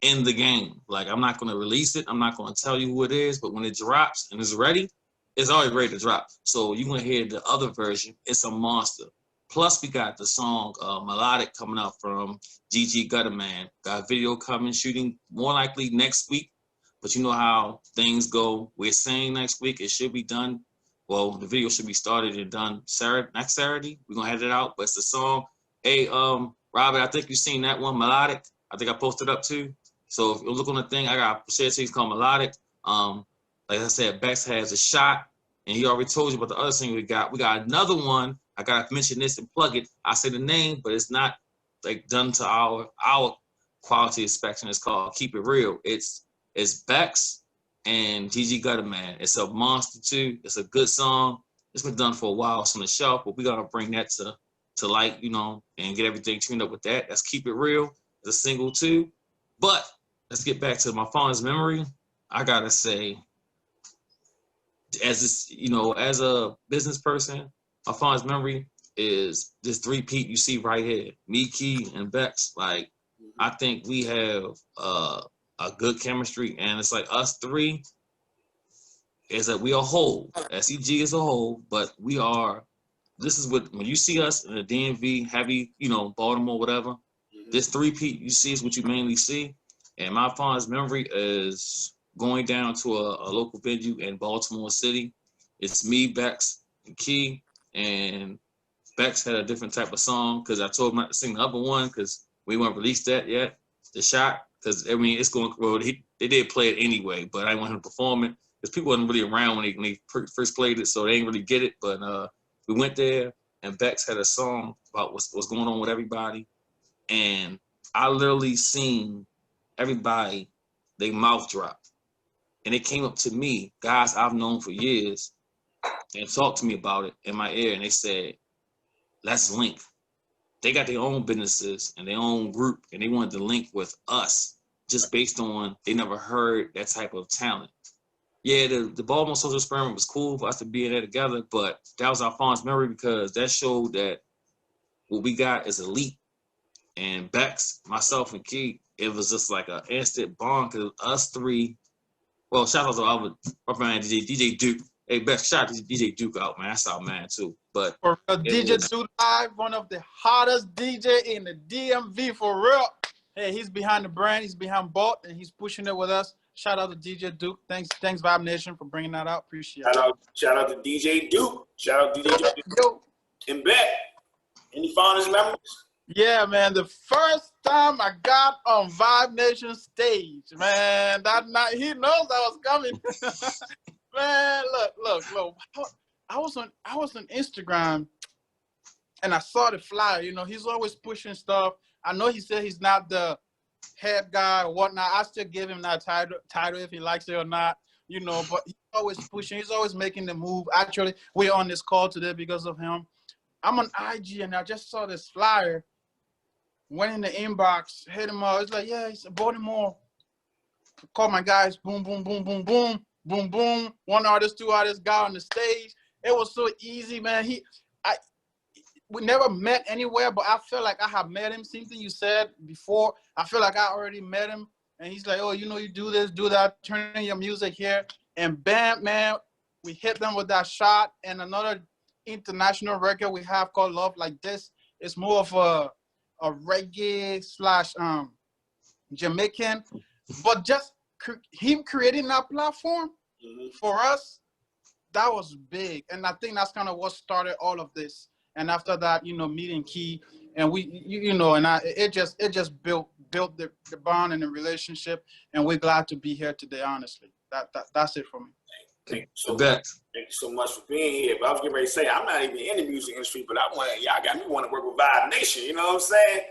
Speaker 3: in the game. Like I'm not gonna release it. I'm not gonna tell you who it is, but when it drops and it's ready, it's already ready to drop. So you're gonna hear the other version. It's a monster. Plus we got the song Melodic coming out from GG Gutterman. Got a video coming, shooting more likely next week. But you know how things go. We're saying next week it should be done. Well, the video should be started and done Saturday, next Saturday. We're gonna have it out, but it's the song. Hey, Robert, I think you've seen that one, Melodic. I think I posted up too. So if you look on the thing, I got a share called Melodic. Like I said, Bex has a shot, and he already told you about the other thing we got. We got another one. I gotta mention this and plug it. I say the name, but it's not like done to our quality inspection. It's called Keep It Real. It's Bex and GG Gutterman. It's a monster too. It's a good song. It's been done for a while. It's on the shelf, but we're gonna bring that to light, you know, and get everything tuned up with that. Let's Keep It Real. It's a single too. But let's get back to my fondest memory. I gotta say, as this, you know, as a business person, my fondest memory is this three-peat you see right here. Me, Key, and Bex. Like, I think we have a good chemistry, and it's like us three is that we are whole. SEG is a whole, but we are. This is what when you see us in the DMV, heavy, you know, Baltimore, whatever. This three-peat you see is what you mainly see, and my fondest memory is going down to a local venue in Baltimore City. It's me, Bex, and Key, and Bex had a different type of song because I told him not to sing the other one because we won't release that yet. The shot, because I mean it's going. Well, they did play it anyway, but I didn't want him to perform it because people wasn't really around when they first played it, so they didn't really get it. But we went there, and Bex had a song about what's going on with everybody, and I literally seen everybody, they mouth drop, and it came up to me, guys I've known for years, and talked to me about it in my ear, and they said, "Let's link." They got their own businesses and their own group, and they wanted to link with us just based on they never heard that type of talent. Yeah, the Baltimore Social Experiment was cool for us to be in there together, but that was our fondest memory because that showed that what we got is elite. And Bex, myself, and Key, it was just like an instant bond because us three. Well, shout out to my friend DJ Duke. Hey, Bex, shout out to DJ Duke out, man. That's our man too. But
Speaker 5: For real, DJ Duke Live, one of the hottest DJ in the DMV for real. Hey, he's behind the brand, he's behind Bolt, and he's pushing it with us. Shout out to DJ Duke. Thanks, Vibe Nation for bringing that out. Appreciate it.
Speaker 2: Shout out to DJ Duke. Shout out to DJ Duke.
Speaker 5: Yo.
Speaker 2: And Beck, any fondest memories?
Speaker 5: Yeah, man. The first time I got on Vibe Nation stage, man, that night he knows I was coming. Man, look. I was on Instagram and I saw the flyer. You know, he's always pushing stuff. I know he said he's not the head guy or whatnot. I still give him that title if he likes it or not. You know, but he's always pushing. He's always making the move. Actually, we're on this call today because of him. I'm on IG and I just saw this flyer. Went in the inbox, hit him up. It's like, yeah, he's Baltimore. Call my guys. Boom, boom, boom, boom, boom, boom, boom. One artist, two artists, got on the stage. It was so easy, man. We never met anywhere, but I feel like I have met him. Same thing you said before. I feel like I already met him. And he's like, oh, you know, you do this, do that, turn in your music here. And bam, man, we hit them with that shot. And another international record we have called Love Like This. It's more of a reggae slash Jamaican. But just him creating that platform for us, that was big. And I think that's kind of what started all of this. And after that, you know, meeting Key, and it just built the bond and the relationship, and we're glad to be here today. Honestly, that's it for me.
Speaker 2: Thank you so much for being here. But I was getting ready to say, I'm not even in the music industry, but y'all got me want to work with Vibe Nation. You know what I'm saying?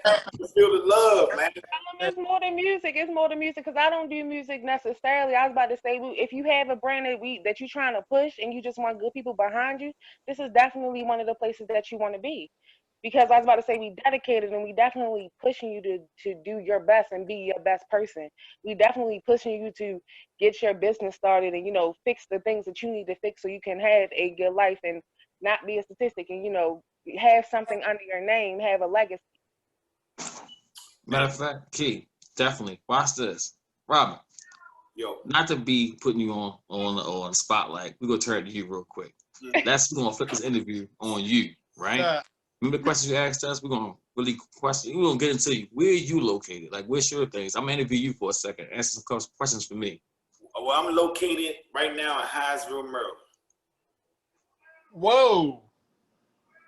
Speaker 2: Feel the love, man.
Speaker 4: It's more than music. It's more than music because I don't do music necessarily. I was about to say, if you have a brand that you're trying to push and you just want good people behind you, this is definitely one of the places that you want to be. Because I was about to say, we dedicated and we definitely pushing you to do your best and be your best person. We definitely pushing you to get your business started and, you know, fix the things that you need to fix so you can have a good life and not be a statistic and, you know, have something under your name, have a legacy.
Speaker 3: Matter of fact, Key, definitely. Watch this. Robin, not to be putting you on the spotlight, we're going to turn to you real quick. We're going to flip this interview on you, right? Remember the questions you asked us? We're going to get into you. Where are you located? Like, where's your things? I'm going to interview you for a second. Answer some questions for me.
Speaker 2: Well, I'm located right now in Hyattsville, Maryland.
Speaker 5: Whoa.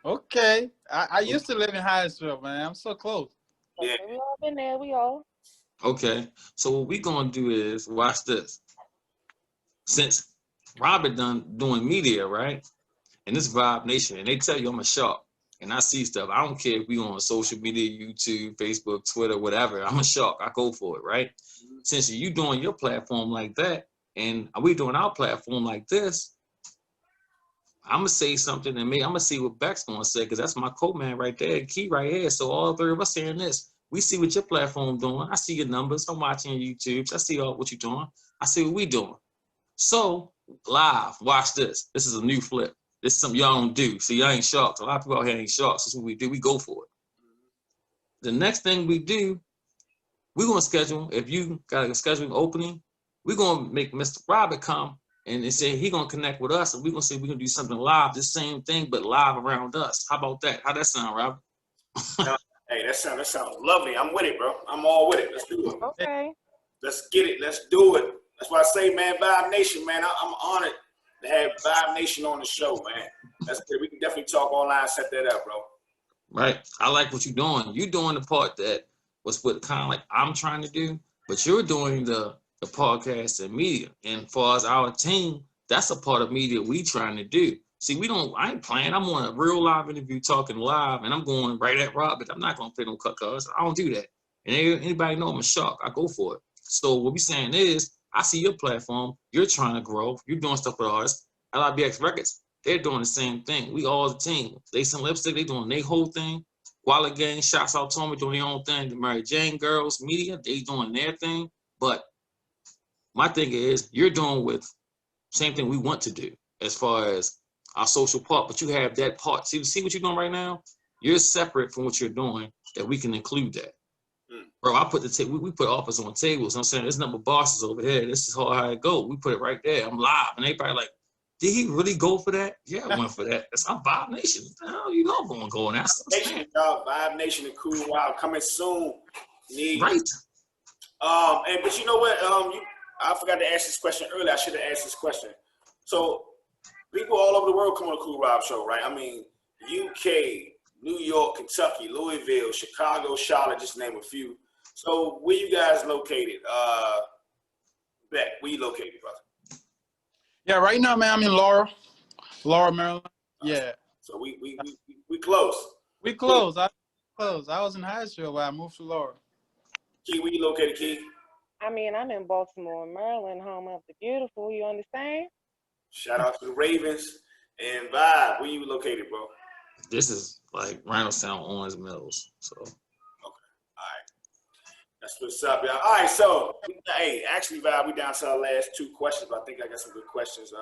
Speaker 5: Okay. I used to live in Hyattsville, man. I'm so close.
Speaker 2: Yeah.
Speaker 4: We all been there. We all.
Speaker 3: Okay. So what we're going to do is, watch this. Since Robert doing media, right? And this Vibe Nation, and they tell you I'm a shark. And I see stuff. I don't care if we on social media, YouTube, Facebook, Twitter, whatever. I'm a shark. I go for it, right? Since you doing your platform like that, and we doing our platform like this, I'm gonna say something, and I'm gonna see what Beck's gonna say, because that's my co-man right there, Key right here. So all three of us saying this. We see what your platform doing. I see your numbers. I'm watching your YouTubes. I see all what you're doing. I see what we doing. So live, watch this. This is a new flip. This is something y'all don't do. See, y'all ain't sharks. A lot of people out here ain't sharks. This is what we do. We go for it. The next thing we do, we're going to schedule, if you got a scheduling opening, we're going to make Mr. Robert come and say he going to connect with us, and we're going to say we're going to do something live, the same thing, but live around us. How about that? How that sound, Robert?
Speaker 2: Hey, that sounds lovely. I'm with it, bro. I'm all with it. Let's do it.
Speaker 4: Okay.
Speaker 2: Let's get it. Let's do it. That's why I say, man, Vibe Nation, man, I'm honored to have Vibe Nation on the show, man. That's good. We can definitely talk online, set that up, bro.
Speaker 3: Right. I like what you're doing. You're doing the part that was what kind of like I'm trying to do, but you're doing the podcast and media. And for us, our team, that's a part of media we trying to do. See, I ain't playing. I'm on a real live interview talking live, and I'm going right at Robert. I'm not going to play no cut cards. I don't do that. And anybody know I'm a shark. I go for it. So what we saying is, I see your platform. You're trying to grow. You're doing stuff with artists. LIBX Records, they're doing the same thing. We all the team. Lace and Lipstick, they doing their whole thing. Koala Gang, Shots Out Tommy doing their own thing. The Mary Jane Girls, media, they doing their thing. But my thing is, you're doing with same thing we want to do as far as our social part, but you have that part. See what you're doing right now? You're separate from what you're doing, that we can include that. Bro, I put we put offers on tables. I'm saying there's number of bosses over here. This is how it go. We put it right there. I'm live, and everybody like, did he really go for that? Yeah, I went for that. That's our Vibe Nation. Hell, you know I'm gonna go on that.
Speaker 2: Nation, y'all, Vibe Nation and Cool Wild coming soon.
Speaker 3: Right.
Speaker 2: But you know what? I forgot to ask this question earlier. I should have asked this question. So people all over the world come on the Cool Rob show, right? I mean, UK, New York, Kentucky, Louisville, Chicago, Charlotte, just to name a few. So where you guys located? Beck, where you located, brother?
Speaker 5: Yeah, right now, man, I'm in Laurel, Maryland. Yeah.
Speaker 2: So we close.
Speaker 5: We close. I was in Hyattsville, but I moved to Laurel.
Speaker 2: Key, where you located, Key?
Speaker 4: I mean, I'm in Baltimore, Maryland, home of the beautiful. You understand?
Speaker 2: Shout out to the Ravens and Vibe. Where you located, bro?
Speaker 3: This is like Rhinostown, Owens Mills. So
Speaker 2: Okay. All right. That's what's up, y'all. All right, so hey, actually, Vibe, we down to our last two questions, but I think I got some good questions.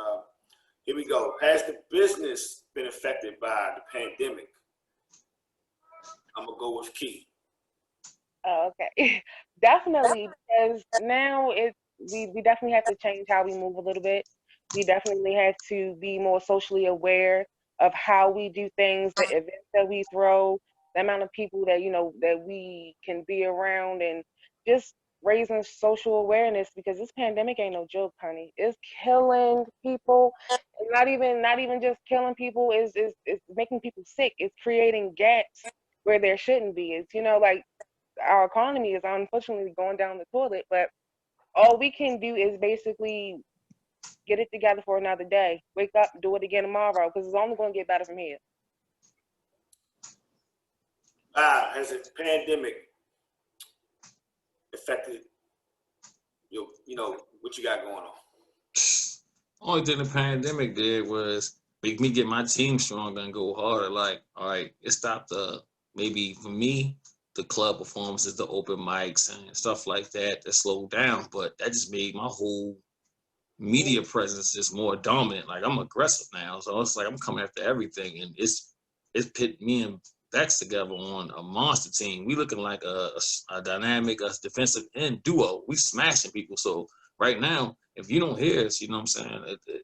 Speaker 2: Here we go. Has the business been affected by the pandemic? I'm gonna go with Key.
Speaker 4: Oh, okay. Definitely, because now we definitely have to change how we move a little bit. We definitely have to be more socially aware of how we do things, the events that we throw, the amount of people that that we can be around, and just raising social awareness because this pandemic ain't no joke, honey. It's killing people. And not even just killing people, is making people sick. It's creating gaps where there shouldn't be. It's like our economy is unfortunately going down the toilet, but all we can do is basically get it together for another day. Wake up, do it again tomorrow, because it's only going to get better from here.
Speaker 2: Has the pandemic affected what you got going on?
Speaker 3: only thing the pandemic did was make me get my team stronger and go harder. Like, all right, it stopped maybe for me, the club performances, the open mics and stuff like that slowed down. But that just made my whole media presence is more dominant. Like I'm aggressive now. So it's like I'm coming after everything. And it's put me and Bex together on a monster team. We looking like a dynamic, a defensive end duo. We smashing people. So right now, if you don't hear us, you know what I'm saying? It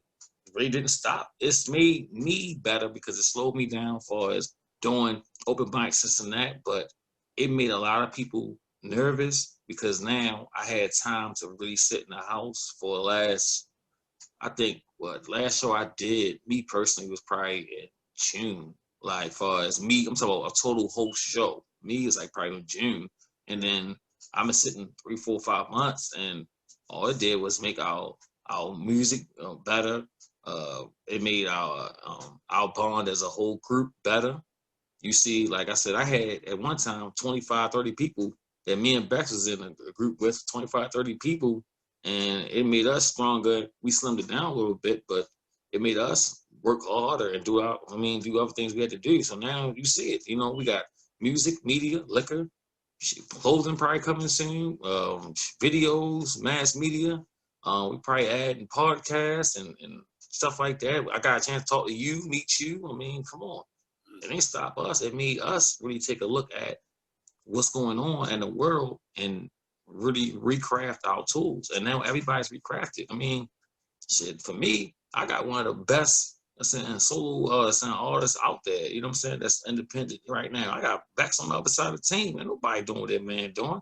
Speaker 3: really didn't stop. It's made me better because it slowed me down as far as doing open mics, this and that. But it made a lot of people nervous because now I had time to really sit in the house for the last, I think, last show I did, me personally, was probably in June. Like, far as me, I'm talking about a total whole show. Me is like probably in June. And then I've been sitting 3, 4, 5 months, and all it did was make our music better. It made our bond as a whole group better. You see, like I said, I had at one time 25, 30 people that me and Bex was in a group with, 25, 30 people, and it made us stronger. We slimmed it down a little bit, but it made us work harder and do other things we had to do. So now you see it. We got music, media, liquor, clothing probably coming soon, videos, mass media. We probably adding podcasts and stuff like that. I got a chance to talk to you, meet you. Come on. It ain't stop us. It made us really take a look at what's going on in the world and really recraft our tools. And now everybody's recrafted. Shit, for me, I got one of the best solo artists out there. You know what I'm saying? That's independent right now. I got backs on the other side of the team. Ain't nobody doing what that man doing.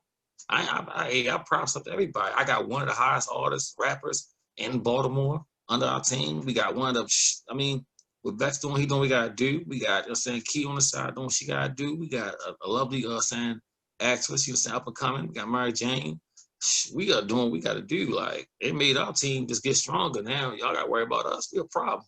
Speaker 3: I props up to everybody. I got one of the highest artists, rappers in Baltimore under our team. We got one of the, what Beck's doing, he doing what we gotta do. We got Key on the side doing what she gotta do. We got a lovely actress, up and coming. We got Mary Jane. We are doing what we gotta do. Like, it made our team just get stronger. Now y'all gotta worry about us. We a problem.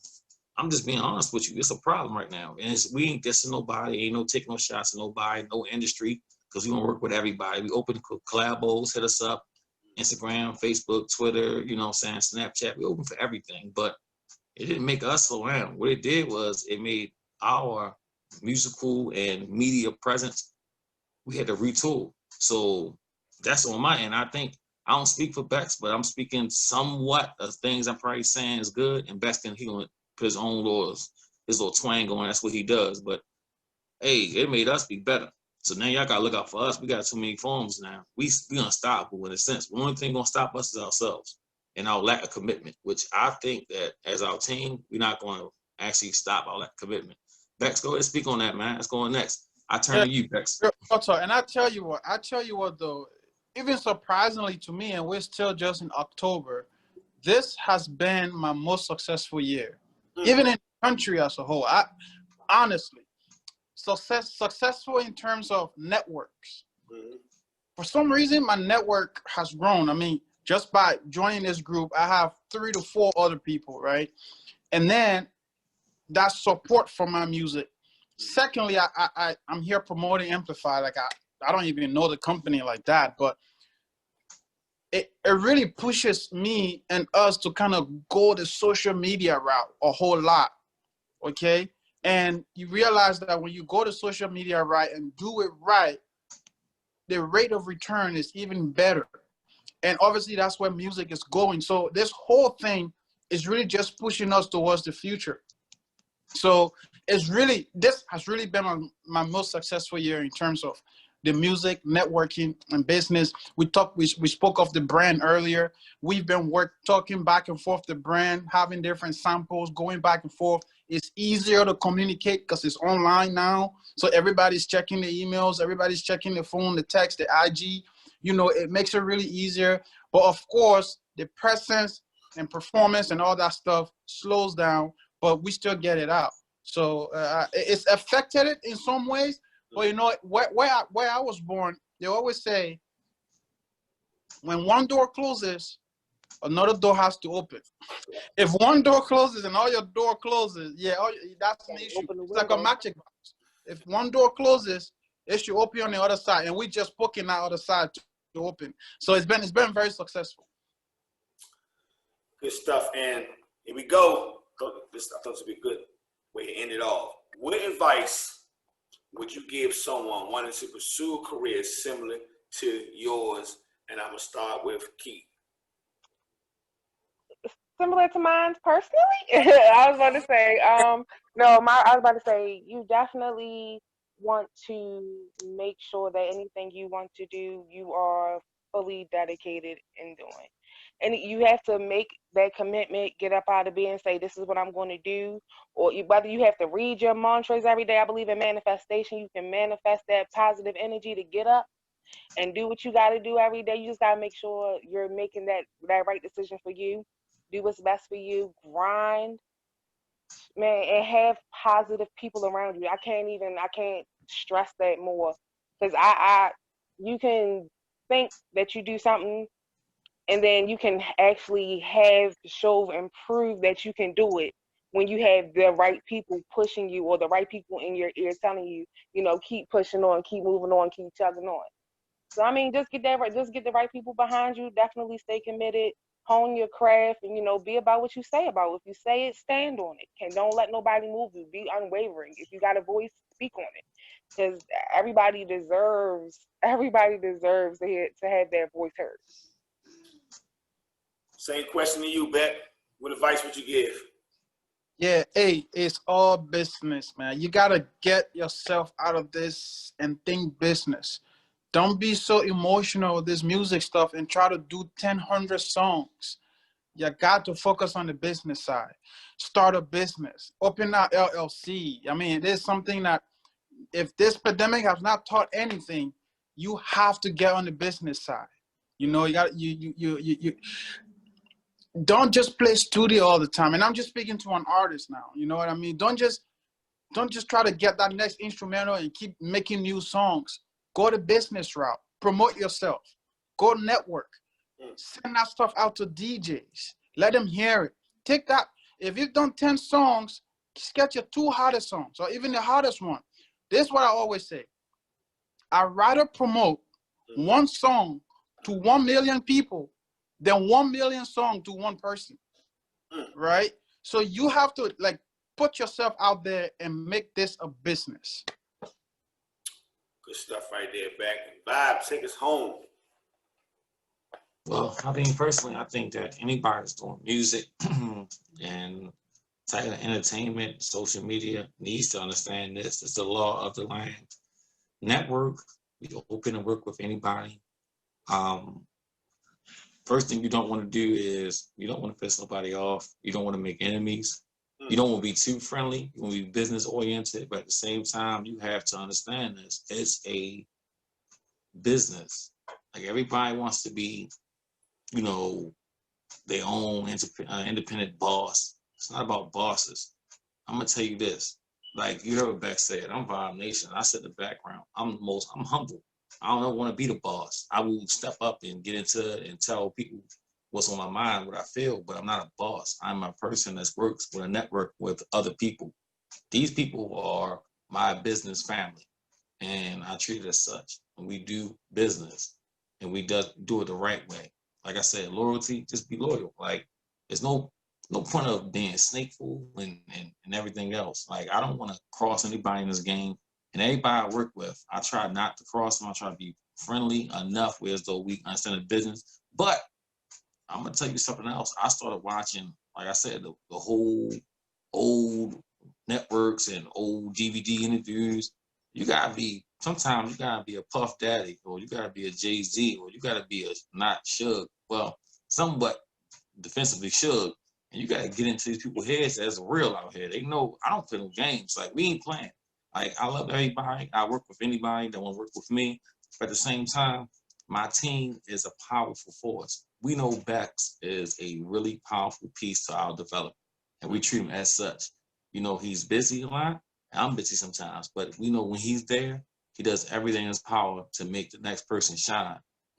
Speaker 3: I'm just being honest with you. It's a problem right now. And we ain't dissing nobody, ain't no taking no shots at nobody, no industry, because we gonna work with everybody. We open collabos, hit us up, Instagram, Facebook, Twitter, Snapchat. We open for everything. But it didn't make us slow down. What it did was it made our musical and media presence, we had to retool. So that's on my end. I think I don't speak for Bex, but I'm speaking somewhat of things I'm probably saying is good. And Bex he gonna put his own his little twang on. That's what he does. But hey, it made us be better. So now y'all gotta look out for us. We got too many forms now. We unstoppable in a sense. The only thing gonna stop us is ourselves and our lack of commitment, which I think that as our team, we're not going to actually stop our lack of commitment. Bex, go ahead and speak on that, man. Let's go on next. I turn to you, Bex.
Speaker 5: And I tell you what though, even surprisingly to me, and we're still just in October, this has been my most successful year, even in the country as a whole. Honestly, successful in terms of networks. For some reason, my network has grown. Just by joining this group, I have 3 to 4 other people, right? And then that's support for my music. Secondly, I'm here promoting Amplify. Like I don't even know the company like that, but it really pushes me and us to kind of go the social media route a whole lot, okay? And you realize that when you go the social media right and do it right, the rate of return is even better. And obviously that's where music is going. So this whole thing is really just pushing us towards the future. So this has really been my most successful year in terms of the music, networking, and business. We spoke of the brand earlier. We've been talking back and forth the brand, having different samples, going back and forth. It's easier to communicate because it's online now. So everybody's checking the emails, everybody's checking the phone, the text, the IG. You know, it makes it really easier. But of course, the presence and performance and all that stuff slows down, but we still get it out. So it's affected it in some ways. But you know, where I was born, they always say, when one door closes, another door has to open. If one door closes and all your door closes, yeah, that's an issue. It's like a magic box. If one door closes, it should open on the other side, and we just poking that other side to open. So it's been very successful.
Speaker 2: Good stuff, and here we go. I thought this would be a good way to end it off. What advice would you give someone wanting to pursue a career similar to yours? And I'm gonna start with Keith.
Speaker 4: Similar to mine personally. I was about to say, no, I was about to say, you definitely want to make sure that anything you want to do, you are fully dedicated in doing. And you have to make that commitment, get up out of bed and say, this is what I'm going to do. Or whether you have to read your mantras every day. I believe in manifestation. You can manifest that positive energy to get up and do what you got to do every day. You just got to make sure you're making that right decision for you. Do what's best for you. Grind, man, and have positive people around you. I can't stress that more, because you can think that you do something, and then you can actually have show and prove that you can do it when you have the right people pushing you, or the right people in your ear telling you, keep pushing on, keep moving on, keep chugging on. So I mean, just get the right people behind you. Definitely stay committed, hone your craft, and be about what you say about it. If you say it, stand on it. Don't let nobody move you. Be unwavering. If you got a voice, speak on it, because everybody deserves to have their voice heard.
Speaker 2: Same question to you, Beck. What advice would you give?
Speaker 5: Yeah, hey, it's all business, man. You gotta get yourself out of this and think business. Don't be so emotional with this music stuff and try to do 100 songs. You got to focus on the business side. Start a business. Open that LLC. I mean, it is something that, if this pandemic has not taught anything, you have to get on the business side. You got you don't just play studio all the time. And I'm just speaking to an artist now. You know what I mean? Don't just try to get that next instrumental and keep making new songs. Go the business route. Promote yourself. Go network. Send that stuff out to DJs. Let them hear it. Take that. If you've done 10 songs, get your 2 hottest songs, or even the hottest one. This is what I always say. I'd rather promote 1 song to 1 million people than 1 million songs to 1 person. Right? So you have to put yourself out there and make this a business.
Speaker 2: Good stuff right there, Beck. Vibe, take us home.
Speaker 3: Well, I mean, personally, I think that anybody that's doing music and type of entertainment, social media, needs to understand this. It's the law of the land. Network, be open and work with anybody. First thing you don't want to do is, you don't want to piss nobody off. You don't want to make enemies. You don't want to be too friendly. You want to be business oriented, but at the same time, you have to understand this. It's a business. Like, everybody wants to be, their own independent boss. It's not about bosses. I'm gonna tell you this. Like, you heard what Beck said, I'm Vibe Nation. I sit in the background. I'm humble. I don't want to be the boss. I will step up and get into it and tell people what's on my mind, what I feel, but I'm not a boss. I'm a person that works with a network with other people. These people are my business family, and I treat it as such. And we do business, and we do it the right way. Like I said, loyalty, just be loyal. Like, there's no point of being snakeful and everything else. Like, I don't want to cross anybody in this game. And everybody I work with, I try not to cross them. I try to be friendly enough where as though we understand the business. But I'm gonna tell you something else. I started watching, like I said, the whole old networks and old DVD interviews. Sometimes you gotta be a Puff Daddy, or you gotta be a Jay-Z, or you gotta be a not Suge. Well, somewhat defensively Suge. And you gotta get into these people's heads as real out here. They know I don't play no games. Like, we ain't playing. Like, I love everybody. I work with anybody that want to work with me. But at the same time, my team is a powerful force. We know Bex is a really powerful piece to our development, and we treat him as such. You know, he's busy a lot. I'm busy sometimes, but we know when he's there, he does everything in his power to make the next person shine.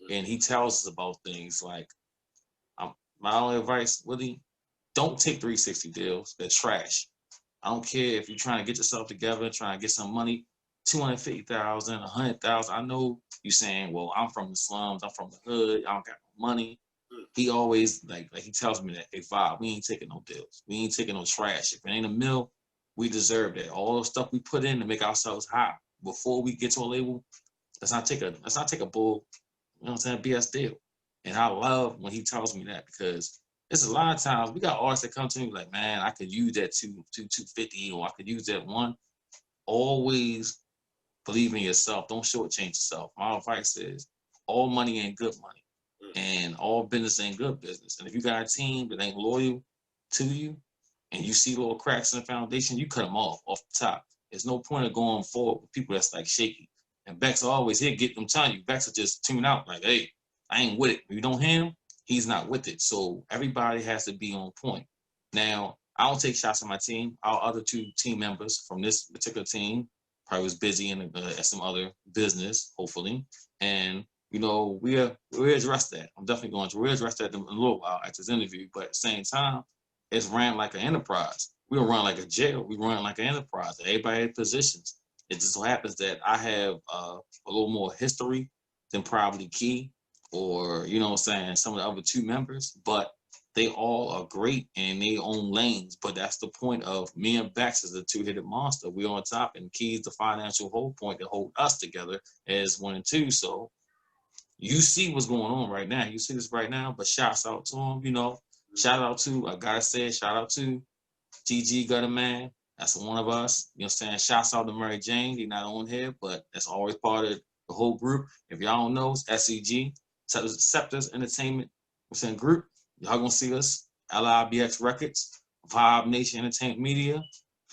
Speaker 3: And he tells us about things like, my only advice, Willie, don't take 360 deals. They're trash. I don't care if you're trying to get yourself together, trying to get some money, 250,000, 100,000. I know you saying, well, I'm from the slums, I'm from the hood, I don't got no money. He always, like he tells me that, hey, Bob, we ain't taking no deals. We ain't taking no trash. If it ain't a mill, we deserve that. All the stuff we put in to make ourselves high before we get to a label, let's not take a bull, you know what I'm saying, BS deal. And I love when he tells me that, because it's a lot of times we got artists that come to me like, man, I could use that 250, or I could use that one. Always believe in yourself. Don't shortchange yourself. My advice is, all money ain't good money, and all business ain't good business. And if you got a team that ain't loyal to you, and you see little cracks in the foundation, you cut them off the top. There's no point of going forward with people that's like shaky. And Bex always here get them telling you. Bex will just tune out like, hey, I ain't with it. If you don't hear him, he's not with it. So everybody has to be on point. Now, I don't take shots at my team. Our other two team members from this particular team probably was busy in at some other business, hopefully. And, you know, we'll address that. I'm definitely going to. We'll address that in a little while at this interview. But at the same time, it's ran like an enterprise. We don't run like a jail. We run like an enterprise. Everybody has positions. It just so happens that I have a little more history than probably Key, or, you know what I'm saying, some of the other two members, but they all are great in their own lanes. But that's the point of me and Bex as a two-headed monster. We're on top, and Key's the financial hold point to hold us together as one and two. So you see what's going on right now. You see this right now, but shouts out to him, you know. Shout out to, I gotta say, shout out to GG Gutter Man. That's one of us. You know what I'm saying? Shouts out to Mary Jane. He's not on here, but that's always part of the whole group. If y'all don't know, it's SEG, Scepters Entertainment, I'm saying, group. Y'all gonna see us, LIBX Records, Vibe Nation Entertainment Media,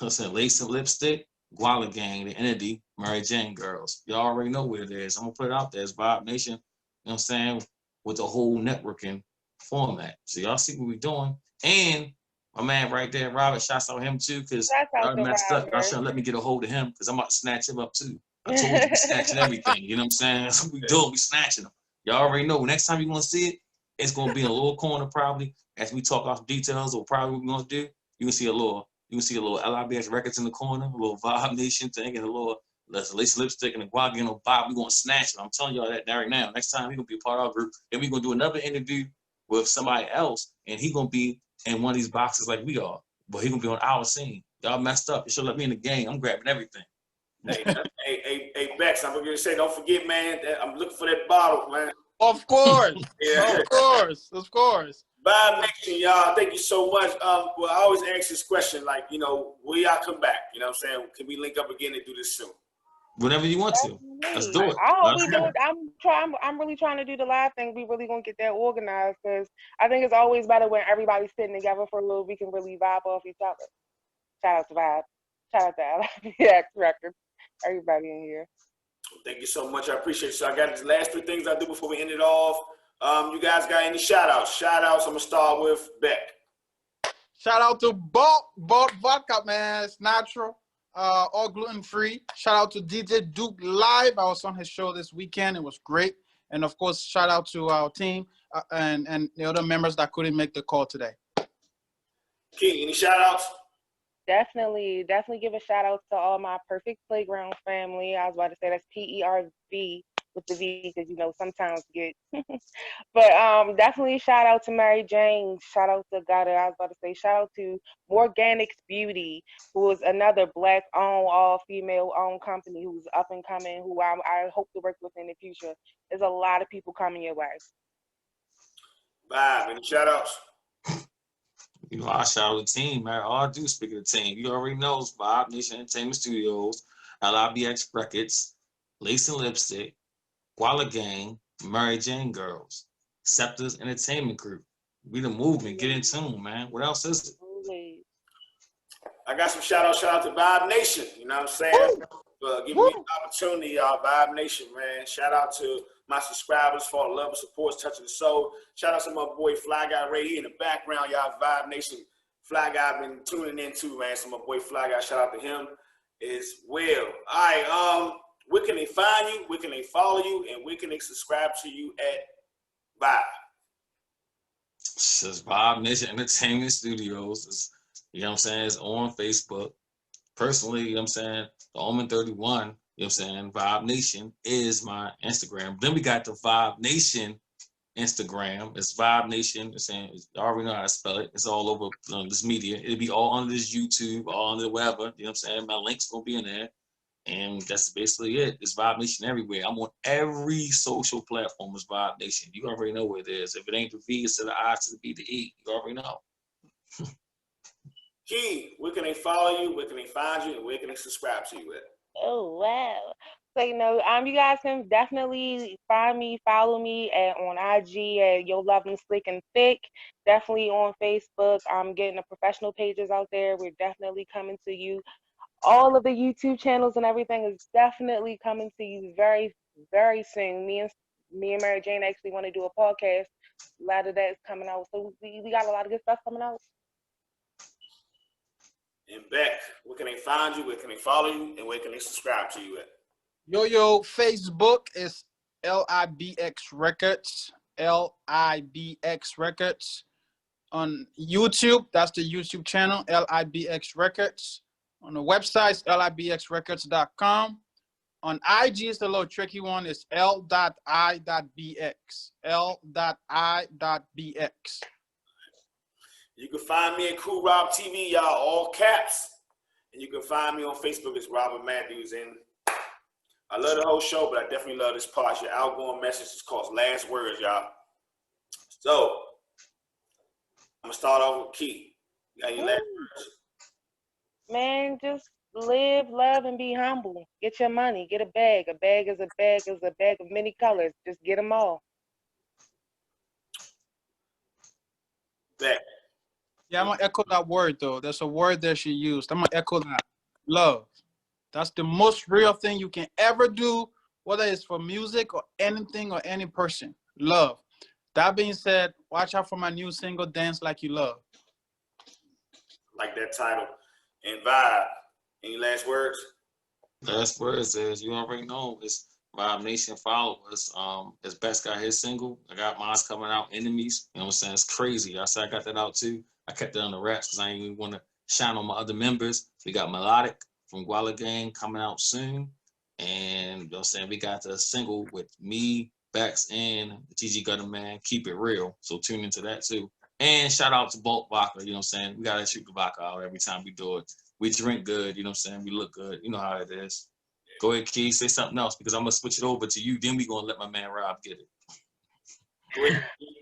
Speaker 3: I'm saying, Lace and Lipstick, Guala Gang, the entity, Mary Jane Girls. Y'all already know what it is. I'm gonna put it out there. It's Vibe Nation, you know what I'm saying, with the whole networking format. So y'all see what we're doing. And my man right there, Robert, shouts out him too, because y'all messed up. Y'all shouldn't let me get a hold of him, because I'm about to snatch him up too. I told you we snatching everything. You know what I'm saying? That's what we do. We snatching them. Y'all already know. Next time you want to see it, it's gonna be in a little corner probably. As we talk off details or probably what we're gonna do, you can see a little LIBX Records in the corner, a little Vibe Nation thing, and a little Lace Lipstick and a Guac, you know, Bob. We're gonna snatch it. I'm telling y'all that right now. Next time we're gonna be a part of our group, and we're gonna do another interview with somebody else, and he gonna be in one of these boxes like we are, but he gonna be on our scene. Y'all messed up. You should let me in the game. I'm grabbing everything.
Speaker 2: Hey, Bex, I'm gonna say, don't forget, man, that I'm looking for that bottle, man.
Speaker 5: Of course.
Speaker 2: Yeah.
Speaker 5: Of course.
Speaker 2: Vibe Nation, y'all. Thank you so much. Well, I always ask this question, like, you know, will y'all come back? You know what I'm saying? Can we link up again and do this soon?
Speaker 3: Whenever you want to. Let's do it.
Speaker 4: I hope we do it. I'm really trying to do the live thing. We really gonna get that organized, because I think it's always better when everybody's sitting together for a little. We can really vibe off each other. Shout out to Vibe. Shout out to LIBX Records. Everybody in here.
Speaker 2: Thank you so much. I appreciate it. So I got these last three things I'll do before we end it off. You guys got any shout outs? Shout outs. I'm gonna start with Beck.
Speaker 5: Shout out to Bolt Vodka, man. It's natural. all gluten-free. Shout out to DJ Duke Live. I was on his show this weekend. It was great. And of course, shout out to our team and the other members that couldn't make the call today.
Speaker 2: Key, any shout outs?
Speaker 4: Definitely give a shout out to all my Perfect Playground family. I was about to say that's PERV with the V because sometimes get. But definitely shout out to Mary Jane. Shout out to Gada. I was about to say shout out to Morganics Beauty, who is another Black-owned, all-female-owned company who's up and coming. Who I hope to work with in the future. There's a lot of people coming your way.
Speaker 2: Bob, any shout outs?
Speaker 3: I shout out the team, man. All I do is speak of the team. You already know it's Vibe Nation Entertainment Studios, LIBX Records, Lace and Lipstick, Guala Gang, Mary Jane Girls, Scepters Entertainment Group. We the movement. Get in tune, man. What else is it?
Speaker 2: I got some shout out to Vibe Nation. You know what I'm saying? Giving me an opportunity, y'all. Vibe Nation, man. Shout out to my subscribers for all the love and support, touching the soul. Shout out to my boy Fly Guy right here in the background, y'all. Vibe Nation. Fly Guy been tuning in too, man. So my boy Fly Guy, shout out to him as well. All right, where can they find you? Where can they follow you? And where can they subscribe to you at Vibe?
Speaker 3: It's Vibe Nation Entertainment Studios. It's, you know what I'm saying? It's on Facebook. Personally, you know what I'm saying? The Omen 31, you know what I'm saying? Vibe Nation is my Instagram. Then we got the Vibe Nation Instagram. It's Vibe Nation. It's saying, I already know how to spell it. It's all over this media. It'll be all under this YouTube, all under whatever. You know what I'm saying? My link's going to be in there. And that's basically it. It's Vibe Nation everywhere. I'm on every social platform. It's Vibe Nation. You already know what it is. If it ain't the V, it's to the I, to the B, to E. You already know.
Speaker 2: Key, where can they follow you? Where can they find you? And where can they subscribe to you at?
Speaker 4: Oh, wow. So, you guys can definitely find me, follow me on IG at Yo Loving Slick and Thick. Definitely on Facebook. I'm getting the professional pages out there. We're definitely coming to you. All of the YouTube channels and everything is definitely coming to you very, very soon. Me and Mary Jane actually want to do a podcast. A lot of that is coming out. So we got a lot of good stuff coming out.
Speaker 2: And Beck, where can they find you? Where can they follow you? And where can they subscribe to you at?
Speaker 5: Facebook is LIBX Records. LIBX Records. On YouTube, that's the YouTube channel, LIBX Records. On the website, it's libxrecords.com. On IG, it's a little tricky one. It's l.i.bx. l.i.bx.
Speaker 2: You can find me at Cool Rob TV, y'all, all caps. And you can find me on Facebook as Robert Matthews. And I love the whole show, but I definitely love this part. Your outgoing message is called Last Words, y'all. So, I'm going to start off with Key. You got your last words?
Speaker 4: Man, just live, love, and be humble. Get your money. Get a bag. A bag is a bag of many colors. Just get them all.
Speaker 2: Beck.
Speaker 5: Yeah, I'm going to echo that word, though. There's a word that she used. I'm going to echo that. Love. That's the most real thing you can ever do, whether it's for music or anything or any person. Love. That being said, watch out for my new single, Dance Like You Love.
Speaker 2: Like that title. And Vibe. Any last words?
Speaker 3: Last words is, you already know, it's Vibe Nation followers. As Best got his single, I got mine coming out, Enemies. You know what I'm saying? It's crazy. I said I got that out too. I kept it on the wraps because I didn't even want to shine on my other members. We got Melodic from Guala Gang coming out soon. And you know what I'm saying? We got the single with me, Bex, and TG Gutter Man, Keep It Real. So tune into that too. And shout out to Bulk Vodka, you know what I'm saying? We gotta shoot the vodka out every time we do it. We drink good, you know what I'm saying? We look good. You know how it is. Go ahead, Key, say something else because I'm gonna switch it over to you. Then we gonna let my man Rob get it.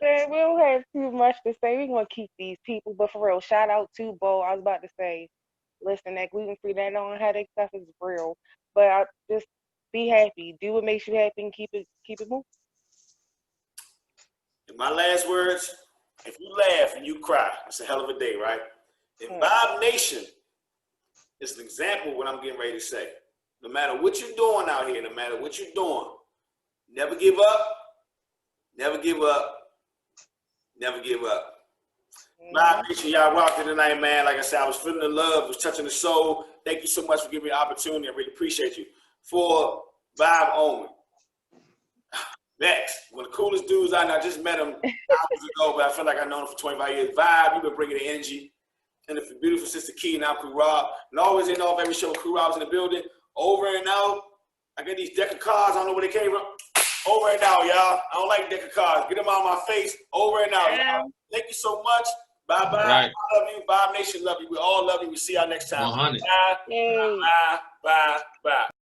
Speaker 4: Man, we don't have too much to say. We're going to keep these people. But for real, shout out to Bo. I was about to say, listen, that gluten-free, that non-headache stuff is real. But just be happy. Do what makes you happy and keep it moving.
Speaker 2: In my last words, if you laugh and you cry, it's a hell of a day, right? In Vibe Nation, it's an example of what I'm getting ready to say. No matter what you're doing out here, no matter what you're doing, never give up, never give up, never give up. Vibe Nation, y'all rocked it tonight, man. Like I said, I was feeling the love, it was touching the soul. Thank you so much for giving me the opportunity. I really appreciate you. For Vibe Owen. Next, one of the coolest dudes I know. I just met him hours ago, but I feel like I've known him for 25 years. Vibe, you've been bringing the energy. And the beautiful sister Key, now Crew Rob. And always in off every show, Crew Rob's in the building. Over and out. I get these deck of cards. I don't know where they came from. Over and out, y'all. I don't like deck of cards. Get them out of my face. Over and out, y'all. Thank you so much. Bye-bye.
Speaker 3: Right.
Speaker 2: I love you. Vibe Nation love you. We all love you. We see y'all next time.
Speaker 3: 100.
Speaker 2: Bye. Bye. Bye. Bye.